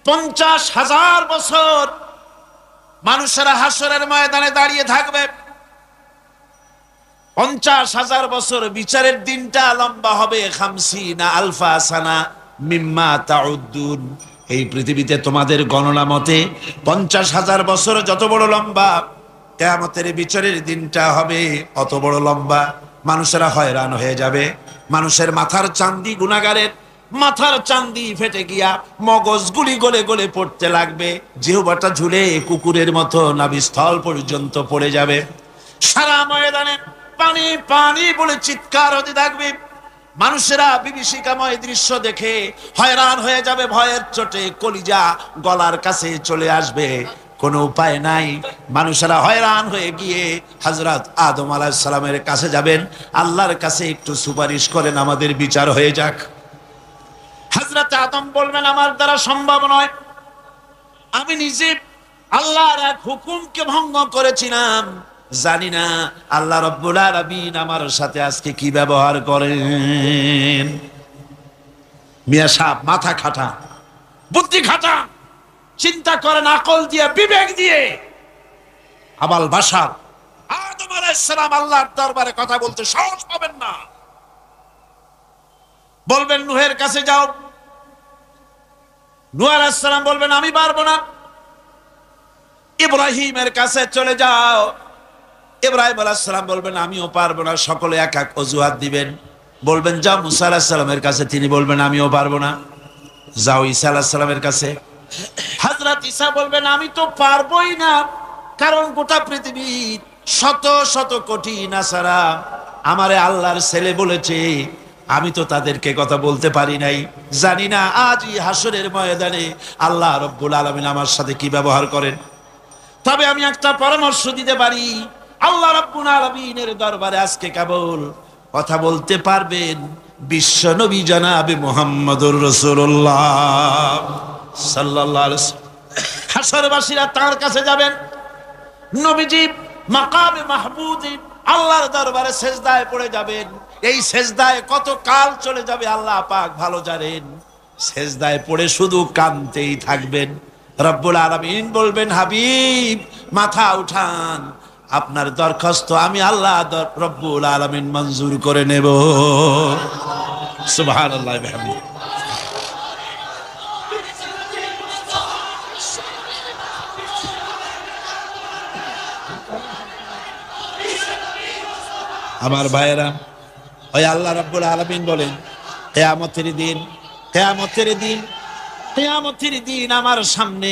50,000 বছর মানুষেরা হাসরের ময়দানে দাঁড়িয়ে থাকবে। 50,000 বছর বিচারের দিনটা লম্বা হবে 50 আলফা সানা মিম্মা তাউদ্দুন। এই পৃথিবীতে তোমাদের গণনা মতে 50,000 বছর যত বড় লম্বা, কিয়ামতের বিচারের দিনটা হবে অত বড় লম্বা। মানুষেরা হয়রান হয়ে যাবে। মানুষের মাথার চান্দি, গুনাহগারের মাথার চান্দি ফেটে গিয়া মগজগুলি গলে গলে পড়তে লাগবে। জিহ্বাটা ঝুলে কুকুরের মতো নাভিস্থল পর্যন্ত পড়ে যাবে। সারা ময়দানে পানি পানি বলে চিৎকার হতে থাকবে। মানুষেরা বিভীষিকাময় দৃশ্য দেখে হয়রান হয়ে যাবে। ভয়ের চোটে কলিজা গলার কাছে চলে আসবে। কোনো উপায় নাই। মানুষেরা হয়রান হয়ে গিয়ে হযরত আদম আলাইহিস সালামের কাছে যাবেন। আল্লাহর কাছে একটু সুপারিশ করেন, আমাদের বিচার হয়ে যাক। হযরত আদম বলবেন, আমার দ্বারা সম্ভব নয়। আমি নিজে আল্লাহর এক হুকুমকে ভঙ্গ করেছিলাম। জানি না আল্লাহ রাব্বুল আলামিন আমার সাথে আজকে কি ব্যবহার করেন। মিয়া সাহেব মাথা খাটা, বুদ্ধি খাটা, চিন্তা করেন আকল দিয়ে, বিবেক দিয়ে। আবাল বাশার আদম আলাইহিস সালাম আল্লাহর দরবারে কথা বলতে সাহস পাবেন না। বলবেন নূহের কাছে যাও। নূহ আলাইহিস সালাম বলবেন আমি পারবো না। ইব্রাহিমের কাছে চলে যাও। ইব্রাহিম আলাইহিস সালাম বলবেন আমিও পারবো না। সকলে এক এক অজুহাত দিবেন। বলবেন যাও মুসা আলাইহিস সালামের কাছে, তিনি বলবেন আমিও পারবো না। যাও ঈসা আলাইহিস সালামের কাছে। হযরত ঈসা বলবেন আমি তো পারবোই না, কারণ গোটা পৃথিবীর শত শত কোটি নাসারা আমারে আল্লাহর ছেলে বলেছে, আমি তো তাদেরকে কথা বলতে পারি নাই। জানি না আজই হাসরের ময়দানে আল্লাহ রাব্বুল আলামিন আমার সাথে কি ব্যবহার করেন। তবে আমি একটা পরামর্শ দিতে পারি, আল্লাহ রাব্বুল আলামিনের দরবারে আজকে কেবল কথা বলতে পারবেন বিশ্ব নবী জনাবে মুহাম্মদুর রাসূলুল্লাহ সাল্লাল্লাহু আলাইহি ওয়াসাল্লাম। হাসরবাসীরা তার কাছে যাবেন। নবীজি মাকামে মাহমুদ আল্লাহর দরবারে সেজদায় পড়ে যাবেন। এই সেজদায় কত কাল চলে যাবে আল্লাহ পাক ভালো জানেন। সেজদায় পড়ে শুধু কাঁদতেই থাকবেন। রব্বুল আলামিন বলবেন হাবিব মাথা উঠান, আপনার দরখাস্ত আমি আল্লাহ রব্বুল আলামিন মঞ্জুর করে নেব। সুবহানাল্লাহ ওয়া বিহামদিহি। আমার ভাইয়েরা, ওই আল্লাহ রাব্বুল আলামিন বলেন কিয়ামতের দিন, কিয়ামতের দিন, কিয়ামতের দিন আমার সামনে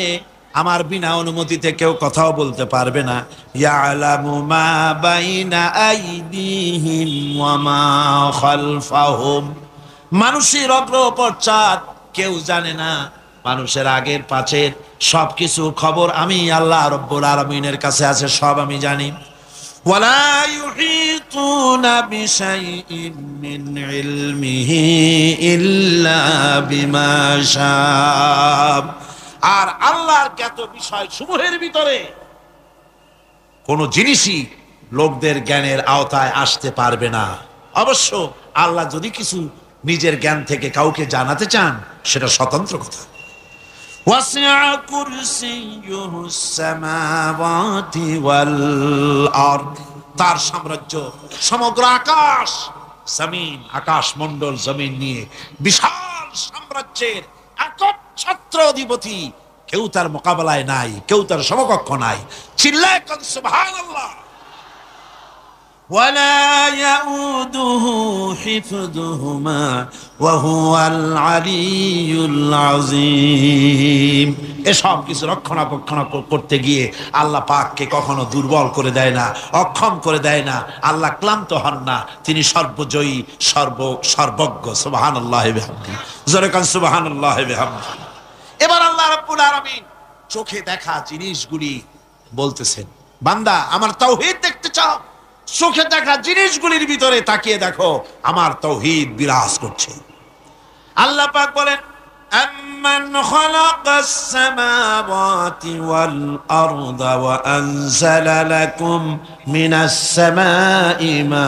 আমার বিনা অনুমতিতে কেউ কথাও বলতে পারবে না। ইয়ালামু মা বাইনা আইদিহিম ওয়া মা খালফাহুম। মানুষের অগ্র পশ্চাৎ কেউ জানে না। মানুষের আগের পাছের সবকিছু খবর আমি আল্লাহ রাব্বুল আলামিনের কাছে আছে, সব আমি জানি। ওয়ালা ইউহিতুনা বিশাইইন মিন ইলমিহি ইল্লা বিমা শাআ। আর আল্লাহর জ্ঞাত বিষয় সমূহের ভিতরে কোন জিনিসই লোকদের জ্ঞানের আওতায় আসতে পারবে না। অবশ্য আল্লাহ যদি কিছু নিজের জ্ঞান থেকে কাউকে জানাতে চান সেটা স্বতন্ত্র কথা। ওয়াসিআ কুরসিয়ুহুস সামাওয়াতি ওয়াল আরদ। তার সাম্রাজ্য সমগ্র আকাশ জমিন, আকাশ মণ্ডল জমিন নিয়ে বিশাল সাম্রাজ্যের একচ্ছত্র অধিপতি। কেউ তার মোকাবেলায় নাই, কেউ তার সমকক্ষ নাই। চিল্লায় কোন সুবহানাল্লাহ। ওয়ালা ইয়াউদুহু হিফযুহুমা ওয়া হুয়াল আলিয়্যুল আযীম। এসব কিছু রক্ষণাবেক্ষণ করতে গিয়ে আল্লাহ পাককে কখনো দুর্বল করে দেয় না, অক্ষম করে দেয় না। আল্লাহ ক্লান্ত হন না, তিনি সর্বজয়ী, সর্বজ্ঞ। সুবহানাল্লাহি ওয়া বিহামদিহি। জোরে কান সুবহানাল্লাহি ওয়া বিহামদিহি। এবার আল্লাহ রাব্বুল আলামিন চোখে দেখা জিনিসগুলি বলতেছেন, বান্দা আমার তাওহীদ দেখতে চাও, চোখে দেখা জিনিসগুলির ভিতরে তাকিয়ে দেখো আমার তাওহীদ বিরাজ করছে। আল্লাহ পাক বলেন আম্মান খালাকাস সামাওয়াতি ওয়াল আরদা ওয়া আনজালা লাকুম মিনাস সামাই মা।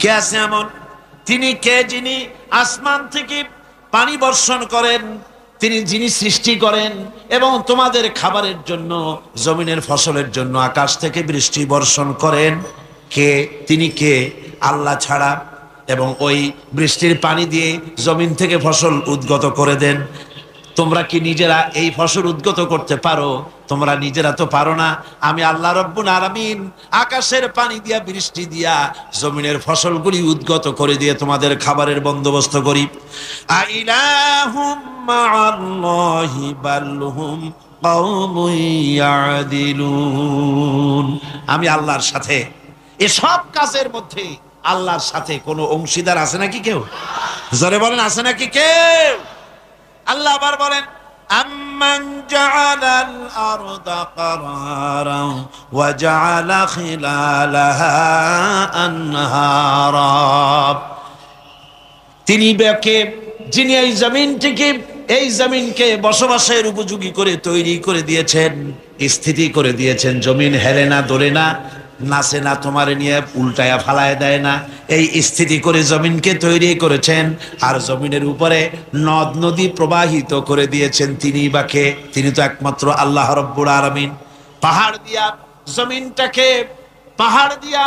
কে আছে এমন? তিনি কে যিনি আসমান থেকে পানি বর্ষণ করেন, তিনি যিনি সৃষ্টি করেন এবং তোমাদের খাবারের জন্য, জমিনের ফসলের জন্য আকাশ থেকে বৃষ্টি বর্ষণ করেন, কে? তিনি কে? আল্লাহ ছাড়া। এবং ওই বৃষ্টির পানি দিয়ে জমিন থেকে ফসল উদ্গত করে দেন। তোমরা কি নিজেরা এই ফসল উদ্গত করতে পারো? তোমরা নিজেরা তো পারো না। আমি আল্লাহ রাব্বুল আলামিন আকাশের পানি দিয়া, বৃষ্টি দিয়া জমিনের ফসলগুলি উদ্গত করে দিয়ে তোমাদের খাবারের বন্দোবস্ত করি। আইলাহুম মাআল্লাহি বাল হুম কওমুন ইয়াদিলুন। আমি আল্লাহর সাথে এসব কাজের মধ্যে আল্লাহর সাথে কোনো অংশীদার আছে নাকি কেউ? জোরে বলেন, আছে নাকি কেউ? আল্লাহ আবার বলেন, আম্মান জাআলাল আরদা কারারান ওয়া জাআলা খিলালাহা আনহারা। তিনি কে? যিনি এই জমিনকে বসবাসের উপযোগী করে তৈরি করে দিয়েছেন, স্থিতি করে দিয়েছেন। জমিন হেলে না, দোলে না, নাচে না, তোমার নিয়ে উল্টায়া ফালায় দেয় না। এই স্থিতি করে জমিনকে তৈরি করেছেন। আর জমিনের উপরে নদ নদী প্রবাহিত করে দিয়েছেন তিনি বাকে? তিনি তো একমাত্র আল্লাহ রাব্বুল আলামিন। পাহাড় দিয়া জমিনটাকে, পাহাড় দিয়া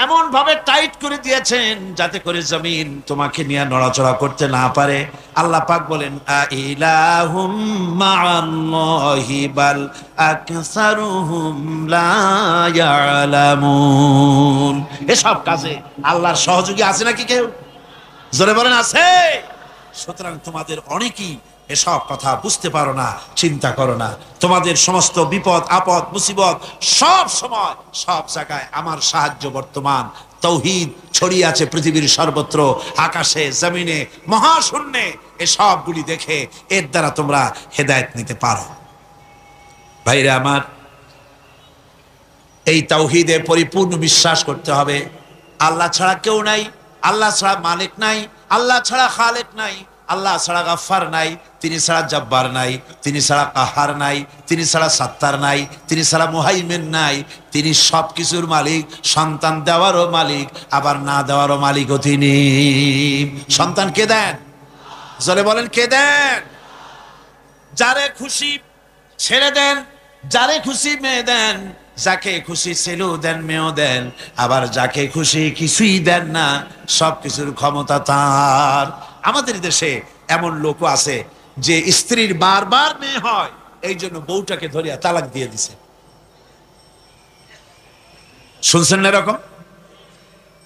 এমন ভাবে টাইট করে দিয়েছেন যাতে করে জমিন তোমাকে নিয়ে নড়াচড়া করতে না পারে। আল্লাহ পাক বলেন, আইলাহুম মাআল্লাহি বাল আকসারুহুম লা ইয়ালামুন। এসব কাজে আল্লাহর সহযোগী আছে নাকি কেউ? জোরে বলেন, আছে। সুতরাং তোমাদের অনেকেই এসব কথা বুঝতে পারো না, চিন্তা করো না। তোমাদের সমস্ত বিপদ আপদ মুসিবত সব সময় সব জায়গায় আমার সাহায্য বর্তমান। তাওহীদ ছড়িয়ে আছে পৃথিবীর সর্বত্র, আকাশে, জমিনে, মহাশূন্যে। এসবগুলি দেখে এর দ্বারা তোমরা হেদায়েত নিতে পারো। ভাইরা আমার, এই তাওহীদে পরিপূর্ণ বিশ্বাস করতে হবে। আল্লাহ ছাড়া কেউ নাই, আল্লাহ ছাড়া মালিক নাই, আল্লাহ ছাড়া খালেক নাই, আল্লাহ ছাড়া গাফফার নাই, তিনি ছাড়া জব্বার নাই, তিনি ছাড়া কাহার নাই, তিনি ছাড়া সাত্তার নাই, তিনি ছাড়া মুহাইমিন নাই। তিনি সব কিছুর মালিক, সন্তান দেওয়ারও মালিক, আবার না দেওয়ারও মালিকও তিনি। সন্তান কে দেন? জোরে বলেন, কে দেন? যারে খুশি ছেড়ে দেন, যারে খুশি মেয়ে দেন, যাকে খুশি ছেলেও দেন, মেয়েও দেন, আবার যাকে খুশি কিছুই দেন না। সব কিছুর ক্ষমতা তার। আমাদের দেশে এমন লোক আছে যে স্ত্রীর বারবার মেয়ে হয়, এই জন্য বউটাকে ধরিয়া তালাক দিয়ে দিছে। শুনছেন না এরকম?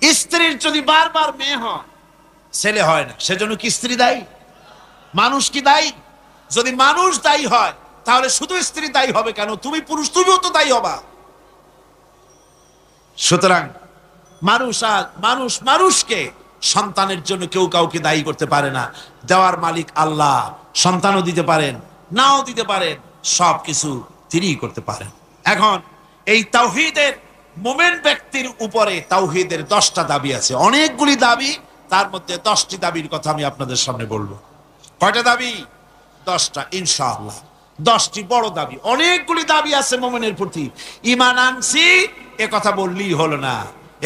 স্ত্রীর যদি বারবার মেয়ে হয়, ছেলে হয় না, সেজন্য কি স্ত্রী দায়ী? মানুষ কি দায়ী? যদি মানুষ দায়ী হয় তাহলে শুধু স্ত্রী দায়ী হবে কেন? তুমি পুরুষ, তুমিও তো দায়ী হবা। সুতরাং মানুষকে সন্তানের জন্য কেউ কাউকে দায়ী করতে পারে না। দেওয়ার মালিক আল্লাহ। সন্তানও দিতে পারেন, নাও দিতে পারেন, সবকিছু তিনিই করতে পারেন। এখন এই তাওহীদের মুমিন ব্যক্তির উপরে তাওহীদের 10টা দাবি আছে। অনেকগুলি দাবি, তার মধ্যে 10টি দাবির কথা আমি আপনাদের সামনে বলবো। কয়টা দাবি? 10টা ইনশাআল্লাহ। 10টি বড় দাবি। অনেকগুলি দাবি আছে মুমিনের প্রতি। ঈমান আনছি এ কথা বললেই হলো না,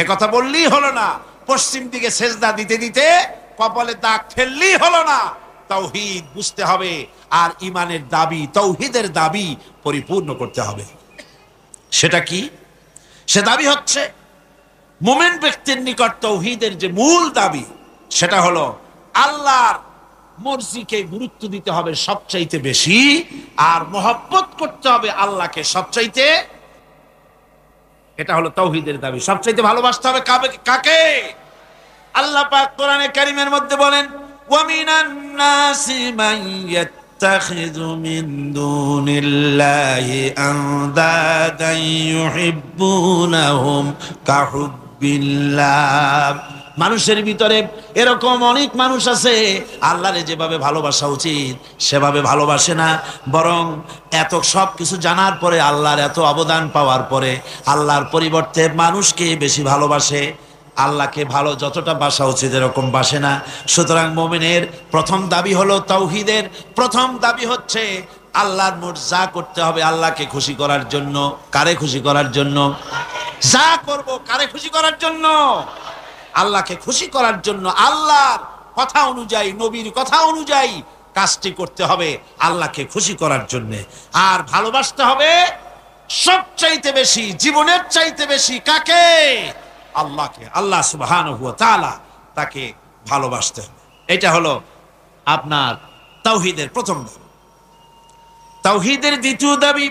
এ কথা বললেই হলো না। পশ্চিম দিকে সেজদা দিতে দিতে কপালে দাগ ফেললেই হলো না। তাওহীদ বুঝতে হবে আর ঈমানের দাবি, তাওহীদের দাবি পরিপূর্ণ করতে হবে। সেটা কি? সে দাবি হচ্ছে মুমিন ব্যক্তির নিকট তাওহীদের যে মূল দাবি, সেটা হলো আল্লাহর মর্জিকে গুরুত্ব দিতে হবে সবচাইতে বেশি, আর মহব্বত করতে হবে আল্লাহকে সবচাইতে। এটা হলো তাওহীদের দাবি। সবচাইতে ভালোবাসতে হবে কাকে? আল্লাহ পাক কোরআনে কারীমের মধ্যে বলেন, ওয়া মিনান নাসি মান ইয়াত্তাখিযু মিন দুনিল্লাহি আনদাদান ইউহিব্বুনাহুম কাহুব্বিল্লাহ। মানুষের ভিতরে এরকম অনেক মানুষ আছে, আল্লাহরে যেভাবে ভালোবাসা উচিত সেভাবে ভালোবাসে না, বরং এত সব কিছু জানার পরে, আল্লাহর এত অবদান পাওয়ার পরে আল্লাহর পরিবর্তে মানুষকে বেশি ভালোবাসে। আল্লাহকে ভালো যতটা বাসা উচিত এরকম বাসে না। সুতরাং মুমিনের প্রথম দাবি হলো তাওহীদের প্রথম দাবি হচ্ছে আল্লাহর যা করতে হবে আল্লাহকে খুশি করার জন্য। কারে খুশি করার জন্য? যা করব কারে খুশি করার জন্য? আল্লাহকে খুশি করার জন্য। আল্লাহর কথা অনুযায়ী, নবীর কথা অনুযায়ী কাজটি করতে হবে আল্লাহকে খুশি করার জন্য। আর ভালোবাসতে হবে সবচাইতে বেশি, জীবনের চাইতে বেশি কাকে? আল্লাহকে। আল্লাহ সুবহানাহু ওয়া তাআলা, তাকে ভালোবাসতে হবে। এটা হলো আপনার তাওহীদের প্রথম দাবি। তাওহীদের দ্বিতীয় দাবি,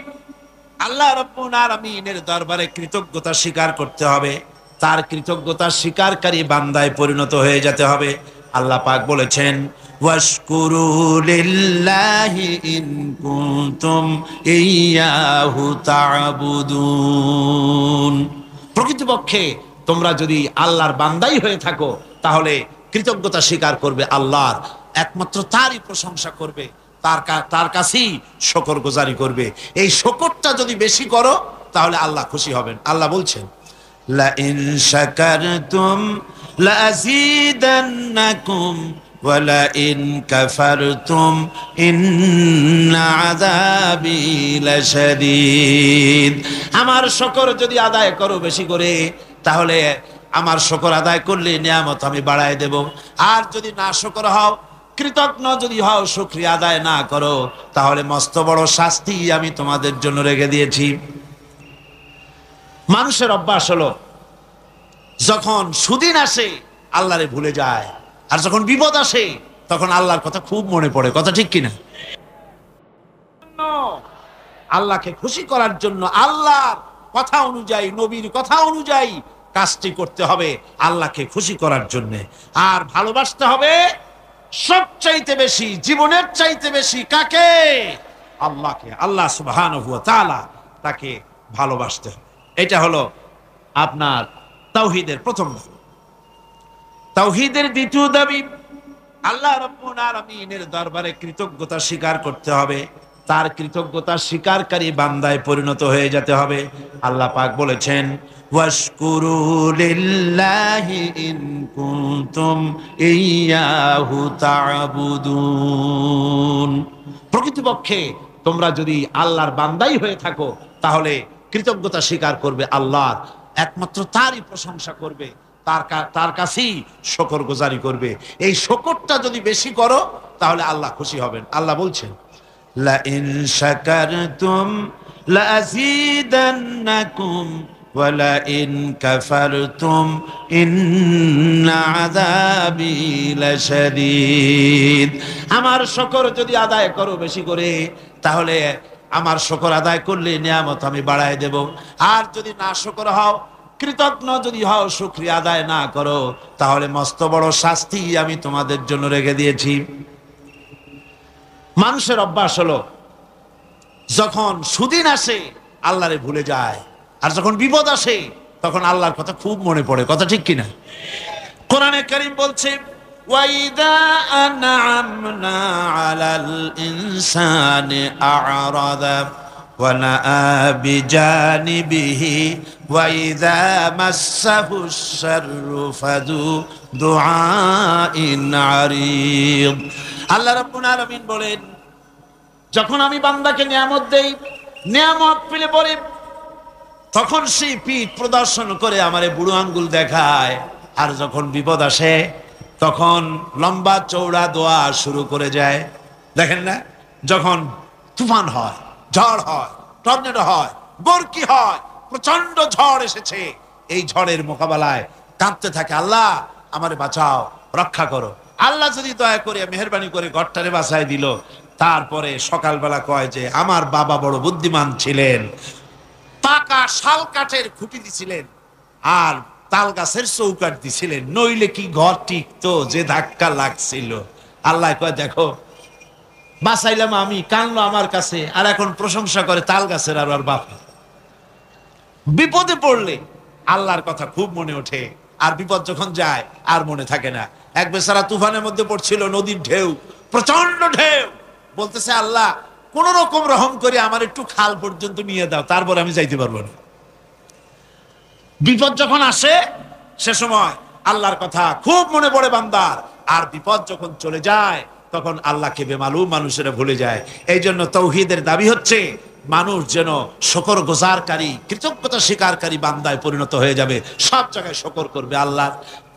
আল্লাহ রাব্বুল আলামিনের দরবারে কৃতজ্ঞতা স্বীকার করতে হবে, তার কৃতজ্ঞতা স্বীকারকারী বান্দায় পরিণত হয়ে যেতে হবে। আল্লাহ পাক বলেছেন, ওয়াশকুরু লিল্লাহি ইন কুনতুম ইয়্যাহু তা'বুদুন। প্রকৃতপক্ষে তোমরা যদি আল্লাহর বান্দাই হয়ে থাকো তাহলে কৃতজ্ঞতা স্বীকার করবে আল্লাহর, একমাত্র তারই প্রশংসা করবে, তার কাছেই শুকরগুজারি করবে। এই শুকরটা যদি বেশি করো তাহলে আল্লাহ খুশি হবেন। আল্লাহ বলছেন, লা ইন শাকারতুম লা আযীদান্নাকুম ওয়া লা ইন কাফারতুম ইন্না আযাবি লাশাদীদ। আমার শুকর যদি আদায় করো বেশি করে, তাহলে আমার শুকর আদায় করলে নিয়ামত আমি বাড়ায় দেব। আর যদি না শুকর হও, কৃতজ্ঞ যদি হও, শুকরিয়া আদায় না করো, তাহলে মস্ত বড় শাস্তি আমি তোমাদের জন্য রেখে দিয়েছি। মানুষের অভ্যাস হলো যখন সুদিন আসে আল্লাহরে ভুলে যায়, আর যখন বিপদ আসে তখন আল্লাহর কথা খুব মনে পড়ে। কথা ঠিক কিনা? আল্লাহকে খুশি করার জন্য আল্লাহর কথা অনুযায়ী, নবীর কথা অনুযায়ী কাজটি করতে হবে আল্লাহকে খুশি করার জন্য। আর ভালোবাসতে হবে সবচাইতে বেশি, জীবনের চাইতে বেশি কাকে? আল্লাহকে। আল্লাহ সুবহানাহু ওয়া তাআলা, তাকে ভালোবাসতে হবে। এটা হলো আপনার তাওহীদের প্রথম দাবি। তাওহীদের দ্বিতীয় দাবি, আল্লাহ রাব্বুল আলামিনের দরবারে কৃতজ্ঞতা স্বীকার করতে হবে, তার কৃতজ্ঞতা স্বীকারকারী বান্দায় পরিণত হয়ে যেতে হবে। আল্লাহ পাক বলেছেন, ওয়াশকুরু লিল্লাহি ইন কুনতুম ইয়্যাহু তা'বুদুন। প্রকৃতপক্ষে তোমরা যদি আল্লাহর বান্দাই হয়ে থাকো তাহলে কৃতজ্ঞতা স্বীকার করবে আল্লাহর, একমাত্র তারই প্রশংসা করবে, তার কাছেই শুকরগুজারি করবে। এই শুকরটা যদি বেশি করো তাহলে আল্লাহ খুশি হবেন। আল্লাহ বলছেন, লা ইন শাকারতুম লা আযীদান্নাকুম ওয়া লা ইন কাফারতুম ইন্না আযাবি লাশাদীদ। আমার শুকর যদি আদায় করো বেশি করে, তাহলে আমার শুকর আদায় করলে নিয়ামত আমি বাড়ায় দেব। আর যদি না শুকর হও, কৃতজ্ঞ যদি হও, শুকরিয়া আদায় না করো, তাহলে মস্ত বড় শাস্তি আমি তোমাদের জন্য রেখে দিয়েছি। মানুষের অভ্যাস হলো যখন সুদিন আসে আল্লাহরে ভুলে যায়, আর যখন বিপদ আসে তখন আল্লাহর কথা খুব মনে পড়ে। কথা ঠিক কিনা? কোরআনে কারীম বলছে, ওয়াইদা আনআমনা আলাল ইনসানি আ'রাদা ওয়া নাআ বিজানিবিহি ওয়াইদা মাসসাহুশ শাররু ফাযু দুআইন আরিদ। আল্লাহ রাব্বুল আলামিন বলেন, যখন আমি বান্দাকে নিয়ামত দেই, নিয়ামত পেলে পরে তখন সেই পিঠ প্রদর্শন করে আমারে বুড়ো আঙ্গুল দেখায়, আর যখন বিপদ আসে তখন লম্বা চৌড়া দোয়া শুরু করে যায়। দেখেন না, যখন তুফান হয়, ঝড় হয়, টর্নেডো হয়, বরকি হয়, প্রচন্ড ঝড় এসেছে, এই ঝড়ের মোকাবেলায় কাঁদতে থাকে, আল্লাহ আমারে বাঁচাও, রক্ষা করো। আল্লাহ যদি দয়া করে মেহেরবানি করে ঘরটারে বাঁচায় দিল, তারপরে সকালবেলা কয় যে আমার বাবা বড় বুদ্ধিমান ছিলেন, পাকা শাল কাঠের খুঁটি দিছিলেন আর তাল গাছের চৌকাঠ দিছিলেন, নইলে কি ঘর টিকতো, যে ধাক্কা লাগছিল। আল্লাহ কয় দেখো বাঁচাইলাম আমি, কানলো আমার কাছে, আর এখন প্রশংসা করে তাল গাছের আর ওর বাপ। বিপদে পড়লে আল্লাহর কথা খুব মনে ওঠে, আর বিপদ যখন যায় আর মনে থাকে না। এক বেচারা তুফানের মধ্যে পড়ছিল, নদীর ঢেউ, প্রচন্ড ঢেউ, বলতেছে আল্লাহ কোন রকম রহম করে আমার একটু খাল পর্যন্ত নিয়ে দাও, তারপর আমি যাইতে পারবো না। বিপদ যখন আসে সে সময় আল্লাহর কথা খুব মনে পড়ে বান্দার, আর বিপদ যখন চলে যায় তখন আল্লাহকে বেমালুম মানুষেরা ভুলে যায়। এই জন্য তাওহীদের দাবি হচ্ছে মানুষ যেন শুকরগুজারকারী, কৃতজ্ঞতা স্বীকারকারী বান্দায় পরিণত হয়ে যাবে, সব জায়গায় শুকর করবে আল্লাহ।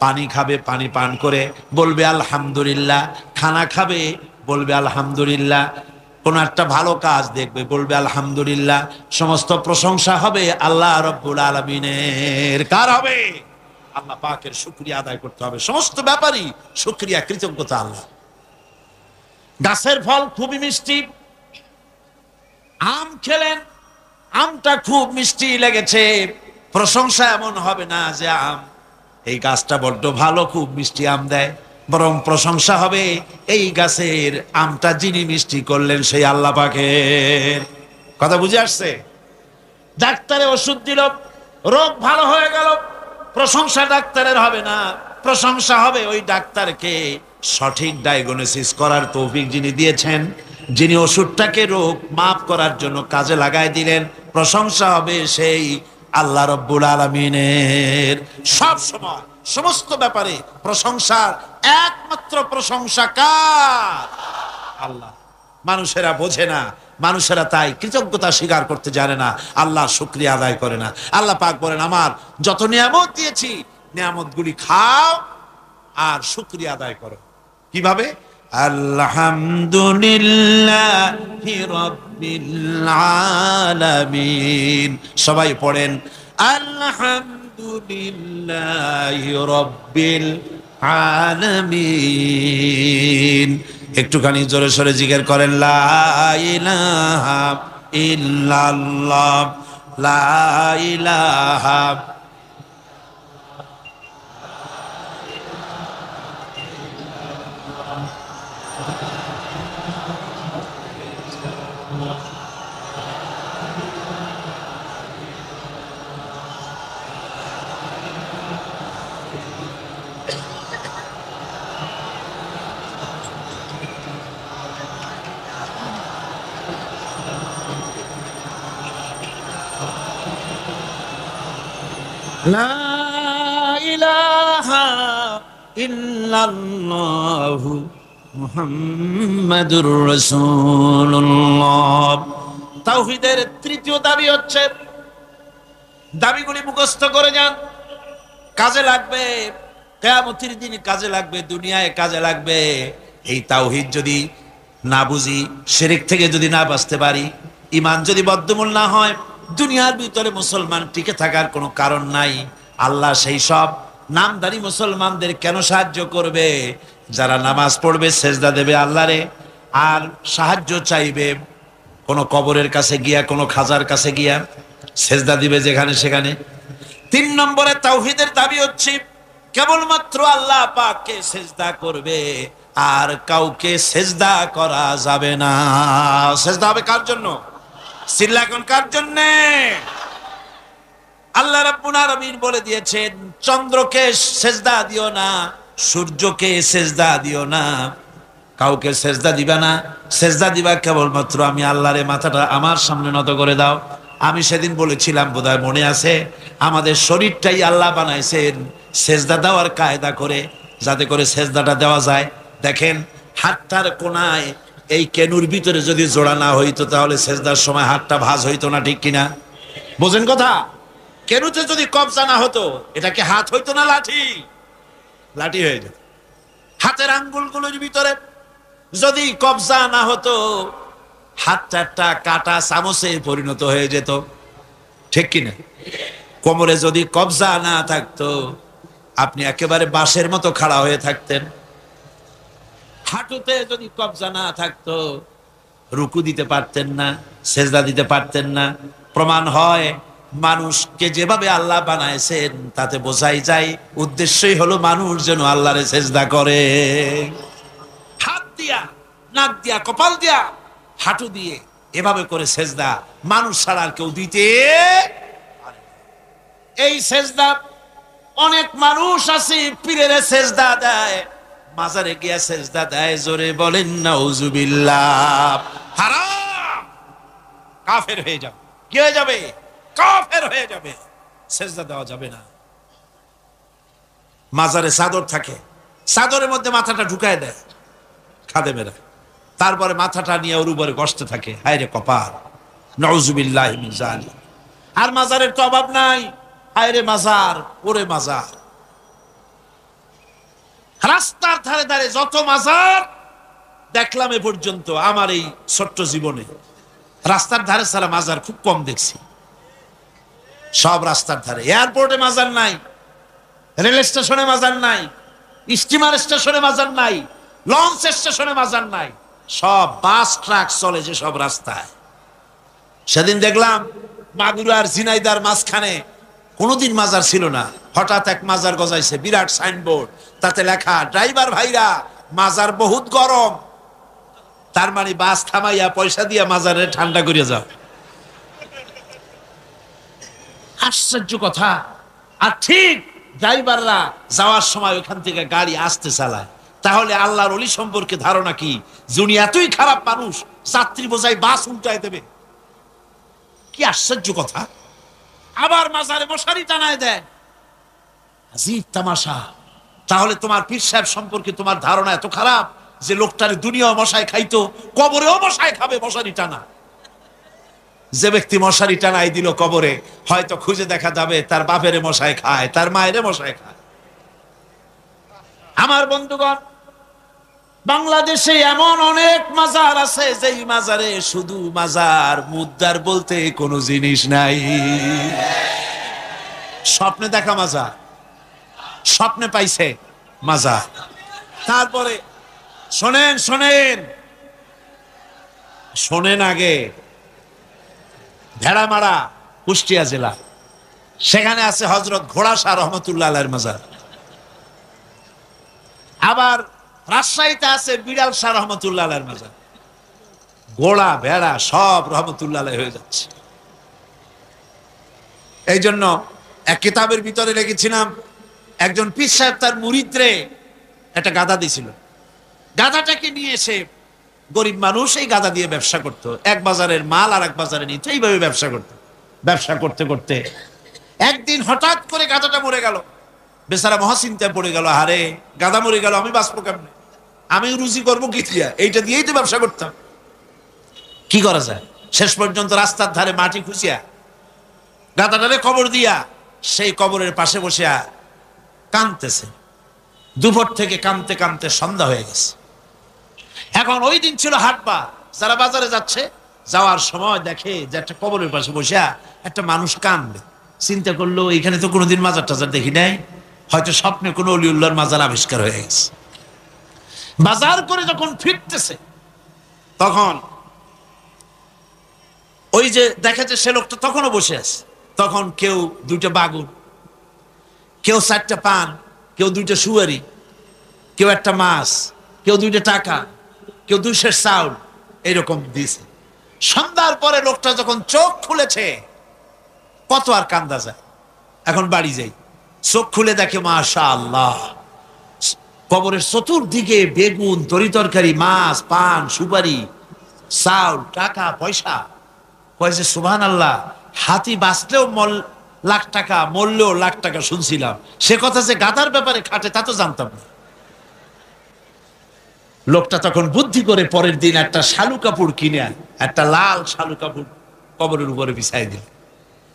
পানি খাবে, পানি পান করে বলবে আলহামদুলিল্লাহ, খানা খাবে, বলবে আলহামদুলিল্লাহ। কোন একটা ভালো কাজ দেখবে, বলবে আলহামদুলিল্লাহ। সমস্ত প্রশংসা হবে আল্লাহ রাব্বুল আলামিনের। কার হবে? আল্লাহ পাকের শুকরিয়া আদায় করতে হবে। সমস্ত ব্যাপারই শুকরিয়া, কৃতজ্ঞতা আল্লাহ। গাছের ফল খুবই মিষ্টি। আম খেলেন, আমটা খুব মিষ্টি লেগেছে, প্রশংসা এমন হবে না যে এই গাছটা বড্ড ভালো, খুব মিষ্টি আম দেয়, বরং প্রশংসা হবে এই গাছের আমটা যিনি মিষ্টি করলেন সেই আল্লাহ পাকের। কথা বুঝে আসছে? ডাক্তারে ওষুধ দিল, রোগ ভালো হয়ে গেল, প্রশংসা ডাক্তারের হবে না, প্রশংসা হবে ওই ডাক্তারকে সঠিক ডায়াগনোসিস করার তৌফিক যিনি দিয়েছেন, যিনি ওষুধটাকে রোগ মাফ করার জন্য কাজে লাগাই দিলেন। প্রশংসা হবে সেই আল্লাহ রাব্বুল আলামিনের। সব সময় সমস্ত ব্যাপারে প্রশংসার একমাত্র প্রশংসা কার? আল্লাহ। মানুষেরা বোঝে না, মানুষেরা তাই কৃতজ্ঞতা স্বীকার করতে জানে না, আল্লাহ শুকরিয়া আদায় করে না। আল্লাহ পাক বলেন, আমার যত নিয়ামত দিয়েছি নিয়ামতগুলি খাও আর শুকরিয়া আদায় করো। কিভাবে? আলহামদুলিল্লাহি রাব্বিল আলামিন। সবাই পড়েন আলহামদুলিল্লাহি রাব্বিল আলামিন। একটুখানি জোরে সোরে জিকির করেন লা ইলাহা ইল্লাল্লাহ, লা ইলাহা। লা ইলাহা ইল্লাল্লাহু মুহাম্মাদুর রাসূলুল্লাহ। তাওহীদের তৃতীয় দাবি হচ্ছে, দাবিগুলি মুখস্থ করে যান, কাজে লাগবে, কিয়ামতের দিন কাজে লাগবে, দুনিয়ায় কাজে লাগবে। এই তাওহীদ যদি না বুঝি, শিরক থেকে যদি না বাঁচতে পারি, ঈমান যদি বদ্ধমূল না হয়, দুনিয়ার ভিতরে মুসলমান টিকে থাকার কোনো কারণ নাই। আল্লাহ সেই সব নামধারী মুসলমানদের কেন সাহায্য করবে? যারা নামাজ পড়বে, সেজদা দেবে আল্লাহরে, আর সাহায্য চাইবে কোনো কবরের কাছে গিয়া, কোনো খাজার কাছে গিয়া সেজদা দিবে যেখানে সেখানে। 3 নম্বরে তাওহীদের দাবি হচ্ছে কেবলমাত্র আল্লাহ পাককে সেজদা করবে, আর কাউকে সেজদা করা যাবে না। সেজদা হবে কার জন্য? চিল্লা এখন কার জন্য? আল্লাহ রাব্বুল আলামিন বলে দিয়েছেন, চন্দ্রকে সেজদা দিও না, সূর্যকে সেজদা দিও না, কাউকে সেজদা দিবা না। সেজদা দিবা কেবলমাত্র আমি আল্লাহরে। মাথাটা আমার সামনে নত করে দাও। আমি সেদিন বলেছিলাম, বোধহয় মনে আছে, আমাদের শরীরটাই আল্লাহ বানাইছেন সেজদা দেওয়ার কায়দা করে, যাতে করে সেজদাটা দেওয়া যায়। দেখেন, হাতটার কোনায় এই কেনুর ভিতরে যদি জোড়া না হইতো, তাহলে সেজদার সময় হাতটা ভাঁজ হইতো না, ঠিক কিনা? বোঝেন কথা? কেনুতে যদি কবজা না হতো, এটাকে হাত হইতো না লাঠি? লাঠি হয়ে যেত। হাতের আঙ্গুলগুলোর ভিতরে যদি কবজা না হতো, হাতটা একটা কাটা চামচে পরিণত হয়ে যেত, ঠিক কিনা? কোমরে যদি কবজা না থাকতো, আপনি একেবারে বাঁশের মতো খাড়া হয়ে থাকতেন। হাঁটুতে যদি কবজা না থাকতো, রুকু দিতে পারতেন না, সেজদা দিতে পারতেন না। প্রমাণ হয়, মানুষকে যেভাবে আল্লাহ বানাইছেন তাতে বোঝাই যায় উদ্দেশ্যই হলো মানুষ যেন আল্লাহরে সেজদা করে। হাত দিয়া, নাক দিয়া, কপাল দিয়া, হাঁটু দিয়ে এভাবে করে সেজদা মানুষ ছাড়া আর কেউ দিতে। এই সেজদা অনেক মানুষ আছে পীরের সেজদা দেয়, মাজারে গিয়া সেজদা দেয়, জোরে বলেন নাউজুবিল্লাহ। হারাম, কাফের হয়ে যাবে। কি হয়ে যাবে? কাফের হয়ে যাবে। সেজদা দেওয়া যাবে না। মাজারে চাদর থাকে, চাদরের মধ্যে মাথাটা ঢুকায় দেয় খাদেমেরা, তারপরে মাথাটা নিয়ে ওর উপরে গসতে থাকে। হায় রে কপাল, নাউজুবিল্লাহি মিন যালিক। আর মাজারের তো অভাব নাই। হায় রে মাজার, ওরে মাজার। রাস্তার ধারে ধারে যত মাজার, দেখলাম এ পর্যন্ত আমার এই ছোট্ট জীবনে রাস্তার ধারে ছাড়া মাজার খুব কম দেখছি। সব রাস্তার ধারে, এয়ারপোর্টে মাজার নাই, রেল স্টেশনে মাজার নাই, স্টিমার স্টেশনে মাজার নাই, লঞ্চ স্টেশনে মাজার নাই, সব বাস ট্রাক চলে যে সব রাস্তায়। সেদিন দেখলাম মাগুরার ঝিনাইদার মাঝখানে কোনোদিন মাজার ছিল না, হঠাৎ এক মাজার গজাইছে, বিরাট সাইনবোর্ড, তাতে লেখা ড্রাইভার ভাইরা মাজার বহুত গরম, তার মানে বাস থামাইয়া পয়সা দিয়া মাজারে ঠান্ডা করিয়া যাও। আশ্চর্য কথা। আর ঠিক ড্রাইভাররা যাওয়ার সময় ওখান থেকে গাড়ি আসতে চালায়, তাহলে আল্লাহর ওলি সম্পর্কে ধারণা কি? যিনি এতই খারাপ মানুষ, যাত্রী বোঝাই বাস উল্টায় দেবে। কি আশ্চর্য কথা। আবার মাজারে মশারি টানায় দেয়, আজীব তামাশা। তাহলে তোমার পীর সাহেব সম্পর্কে তোমার ধারণা এত খারাপ যে লোকটার দুনিয়াও মশায় খাইতো, কবরেও মশায় খাবে মশারি টানা। যে ব্যক্তি মশারি টানাই দিল কবরে, হয়তো খুঁজে দেখা যাবে তার বাপেরে মশায় খায়, তার মায়েরে মশায় খায়। আমার বন্ধুগণ, বাংলাদেশে এমন অনেক মাজার আছে যেই মাজারে শুধু মাজার, মুদ্দার বলতে কোনো জিনিস নাই। স্বপ্নে দেখা মাজার, স্বপ্নে পাইছে মাজার। তারপরে শোনেন শোনেন শোনেন, আগে ভেড়ামারা কুষ্টিয়া জেলা, সেখানে আছে হযরত ঘোড়া শাহ রহমতুল্লাহ আলাইহির মাজার। আবার রাজশাহীতে আছে বিড়াল শাহ রহমতুল্লাহ আলাইহির মাজার। ঘোড়া ভেড়া সব রহমতুল্লাহ আলাইহি হয়ে যাচ্ছে। এই জন্য এক কিতাবের ভিতরে লিখেছিলাম, একজন পীর সাহেব তার মুরিদরে একটা গাধা দিয়েছিল। গাধাটাকে নিয়ে এসে, গরিব মানুষ, এই গাধা দিয়ে ব্যবসা করতো, এক বাজারের মাল আর এক বাজারে নিত, এইভাবে ব্যবসা করতো। ব্যবসা করতে করতে একদিন হঠাৎ করে গাধাটা মরে গেল। বেচারা মহাচিন্তায় পড়ে গেল, আরে গাধা মরে গেল, আমি বাঁচবো কেমনে, আমি রুজি করবো কি দিয়া, এইটা দিয়েই তো ব্যবসা করতাম, কি করা যায়? শেষ পর্যন্ত রাস্তার ধারে মাটি খুঁজিয়া গাধাটারে কবর দিয়া সেই কবরের পাশে বসিয়া কাঁদতেছে। দুপুর থেকে কাঁদতে কাঁদতে সন্ধ্যা হয়ে গেছে। এখন ওই দিন ছিল হাটবার, যারা বাজারে যাচ্ছে, যাওয়ার সময় দেখে যে একটা কবরের পাশে বসিয়া একটা মানুষ কাঁদবে। চিন্তা করলো, এখানে তো কোনোদিন মাজার টাজার দেখি নাই, হয়তো স্বপ্নে কোনো অলিউল্লাহর মাজার আবিষ্কার হয়ে গেছে। বাজার করে যখন ফিরতেছে, তখন ওই যে দেখেছে সে লোকটা তখনও বসে আছে। তখন কেউ দুইটা বাগুন, কেউ চারটা পান, কেউ দুইটা সুয়ারি, কেউ একটা মাছ, কেউ দুইটা টাকা, কেউ 200 চাউল, এইরকম দিয়েছে। সন্ধ্যার পরে লোকটা যখন চোখ খুলেছে, কত আর কান্দা যায়। এখন বাড়ি যাই, চোখ খুলে দেখে মাশাআল্লাহ, কবরের চতুর্দিকে বেগুন, তরি তরকারি, মাছ, পান, সুপারি, চাউল, টাকা পয়সা। কয় যে সুবহানাল্লাহ, হাতি বাঁচলেও লাখ টাকা, মরলেও লাখ টাকা শুনছিলাম, সে কথা যে গাধার ব্যাপারে খাটে তা তো জানতাম না। লোকটা তখন বুদ্ধি করে পরের দিন একটা শালু কাপড় কিনে আন, একটা লাল শালু কাপড় কবরের উপরে বিছাই দিল।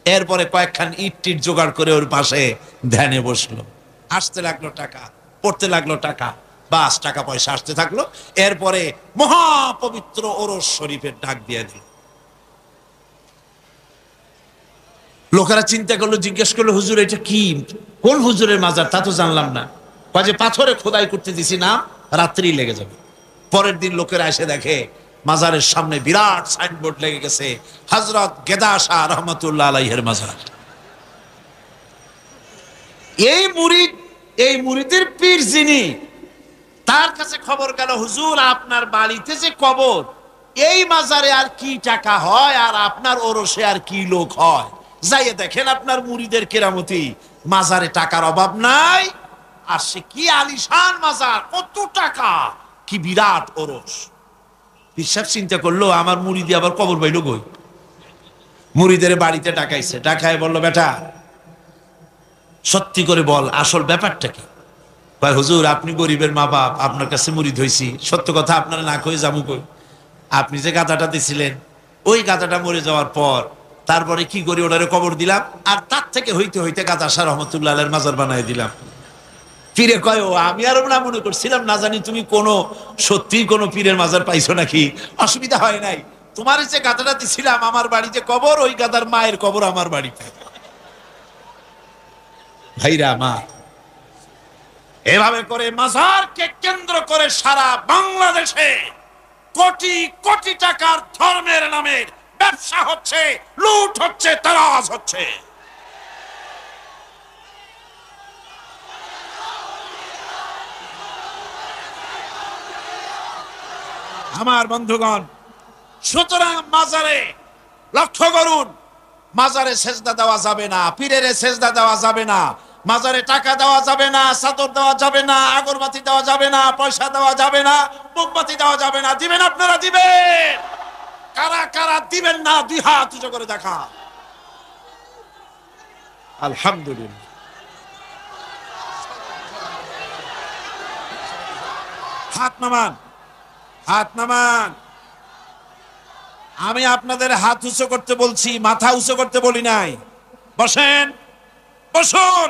এরপরে কয়েকখান ইট টিট জোগাড় করে ওর পাশে ধ্যানে বসলো। আসতে লাগলো টাকা, পড়তে লাগলো টাকা, বাস টাকা পয়সা আসতে থাকলো। এরপরে মহাপবিত্র ওরস শরীফের ডাক দিয়ে দিল। লোকেরা চিন্তা করলো, জিজ্ঞেস করলো, হুজুর এটা কি, কোন হুজুরের মাজার? তা তো জানলাম না। কাজে পাথরে খোদাই করতে দিছি না, রাত্রি লেগে যাবে। পরের দিন লোকেরা এসে দেখে মাজারের সামনে বিরাট সাইনবোর্ড লেগে গেছে, হযরত গেদা শাহ রহমতুল্লাহ আলাইহির মাজার। এই মুরিদের পীর যিনি, তার কাছে খবর গেল, হুজুর আপনার বাড়িতে যে কবর, এই মাজারে আর কি টাকা হয়, আর আপনার ওরসে আর কি লোক হয়, যাইয়ে দেখেন আপনার মুরিদের কেরামতি, মাজারে টাকার অভাব নাই, আর সে কি আলিশান মাজার, কত টাকা, কি বিরাট ওরস। পীর সাহেব চিন্তা করলো, আমার মুরিদি আবার কবর পাইল কই? মুরিদের বাড়িতে ডাকাইছে, ডাকায় বলল, বেটা সত্যি করে বল, আসল ব্যাপারটা কি? ভাই হুজুর, আপনি গরিবের মা বাপ, আপনার কাছে মুরিদ হইছি, সত্য কথা আপনারা না কই যাবো কই? আপনি যে গাধাটা দিছিলেন, ওই গাধাটা মরে যাওয়ার পর তারপরে কি করি, ওটারে কবর দিলাম, আর তার থেকে হইতে হইতে গাদা শাহ রহমতুল্লাহ আলাইহির মাজার বানাই দিলাম। পীরে কয়, ও আমি আরো না মনে করছিলাম, না জানি তুমি কোনো সত্যি কোনো পীরের মাজার পাইছো নাকি। অসুবিধা হয় নাই, তোমার যে গাদাটা দিছিলাম আমার বাড়ি যে কবর, ওই গাদার মায়ের কবর আমার বাড়িতে। ভাইরা আমার, এভাবে করে মাজারকে কেন্দ্র করে সারা বাংলাদেশে কোটি কোটি টাকার ধর্মের নামে ব্যবসা হচ্ছে, লুট হচ্ছে, তারাজ হচ্ছে। আমার বন্ধুগণ, সুতরাং মাজারে লক্ষ্য করুন, মাজারে সেজদা দেওয়া যাবে না, পীরের সেজদা দেওয়া যাবে না, মাজারে টাকা দেওয়া যাবে না, চাদর দেওয়া যাবে না, আগরবাতি দেওয়া যাবে না, পয়সা দেওয়া যাবে না, মোমবাতি দেওয়া যাবে না। দিবেন আপনারা? দিবেন? কারা কারা দিবেন না দুই হাত উঁচু করে দেখা। আলহামদুলিল্লাহ। হাত নামান, হাত নামান। আমি আপনাদের হাত উঁচু করতে বলছি, মাথা উঁচু করতে বলি নাই। বসেন, বসুন,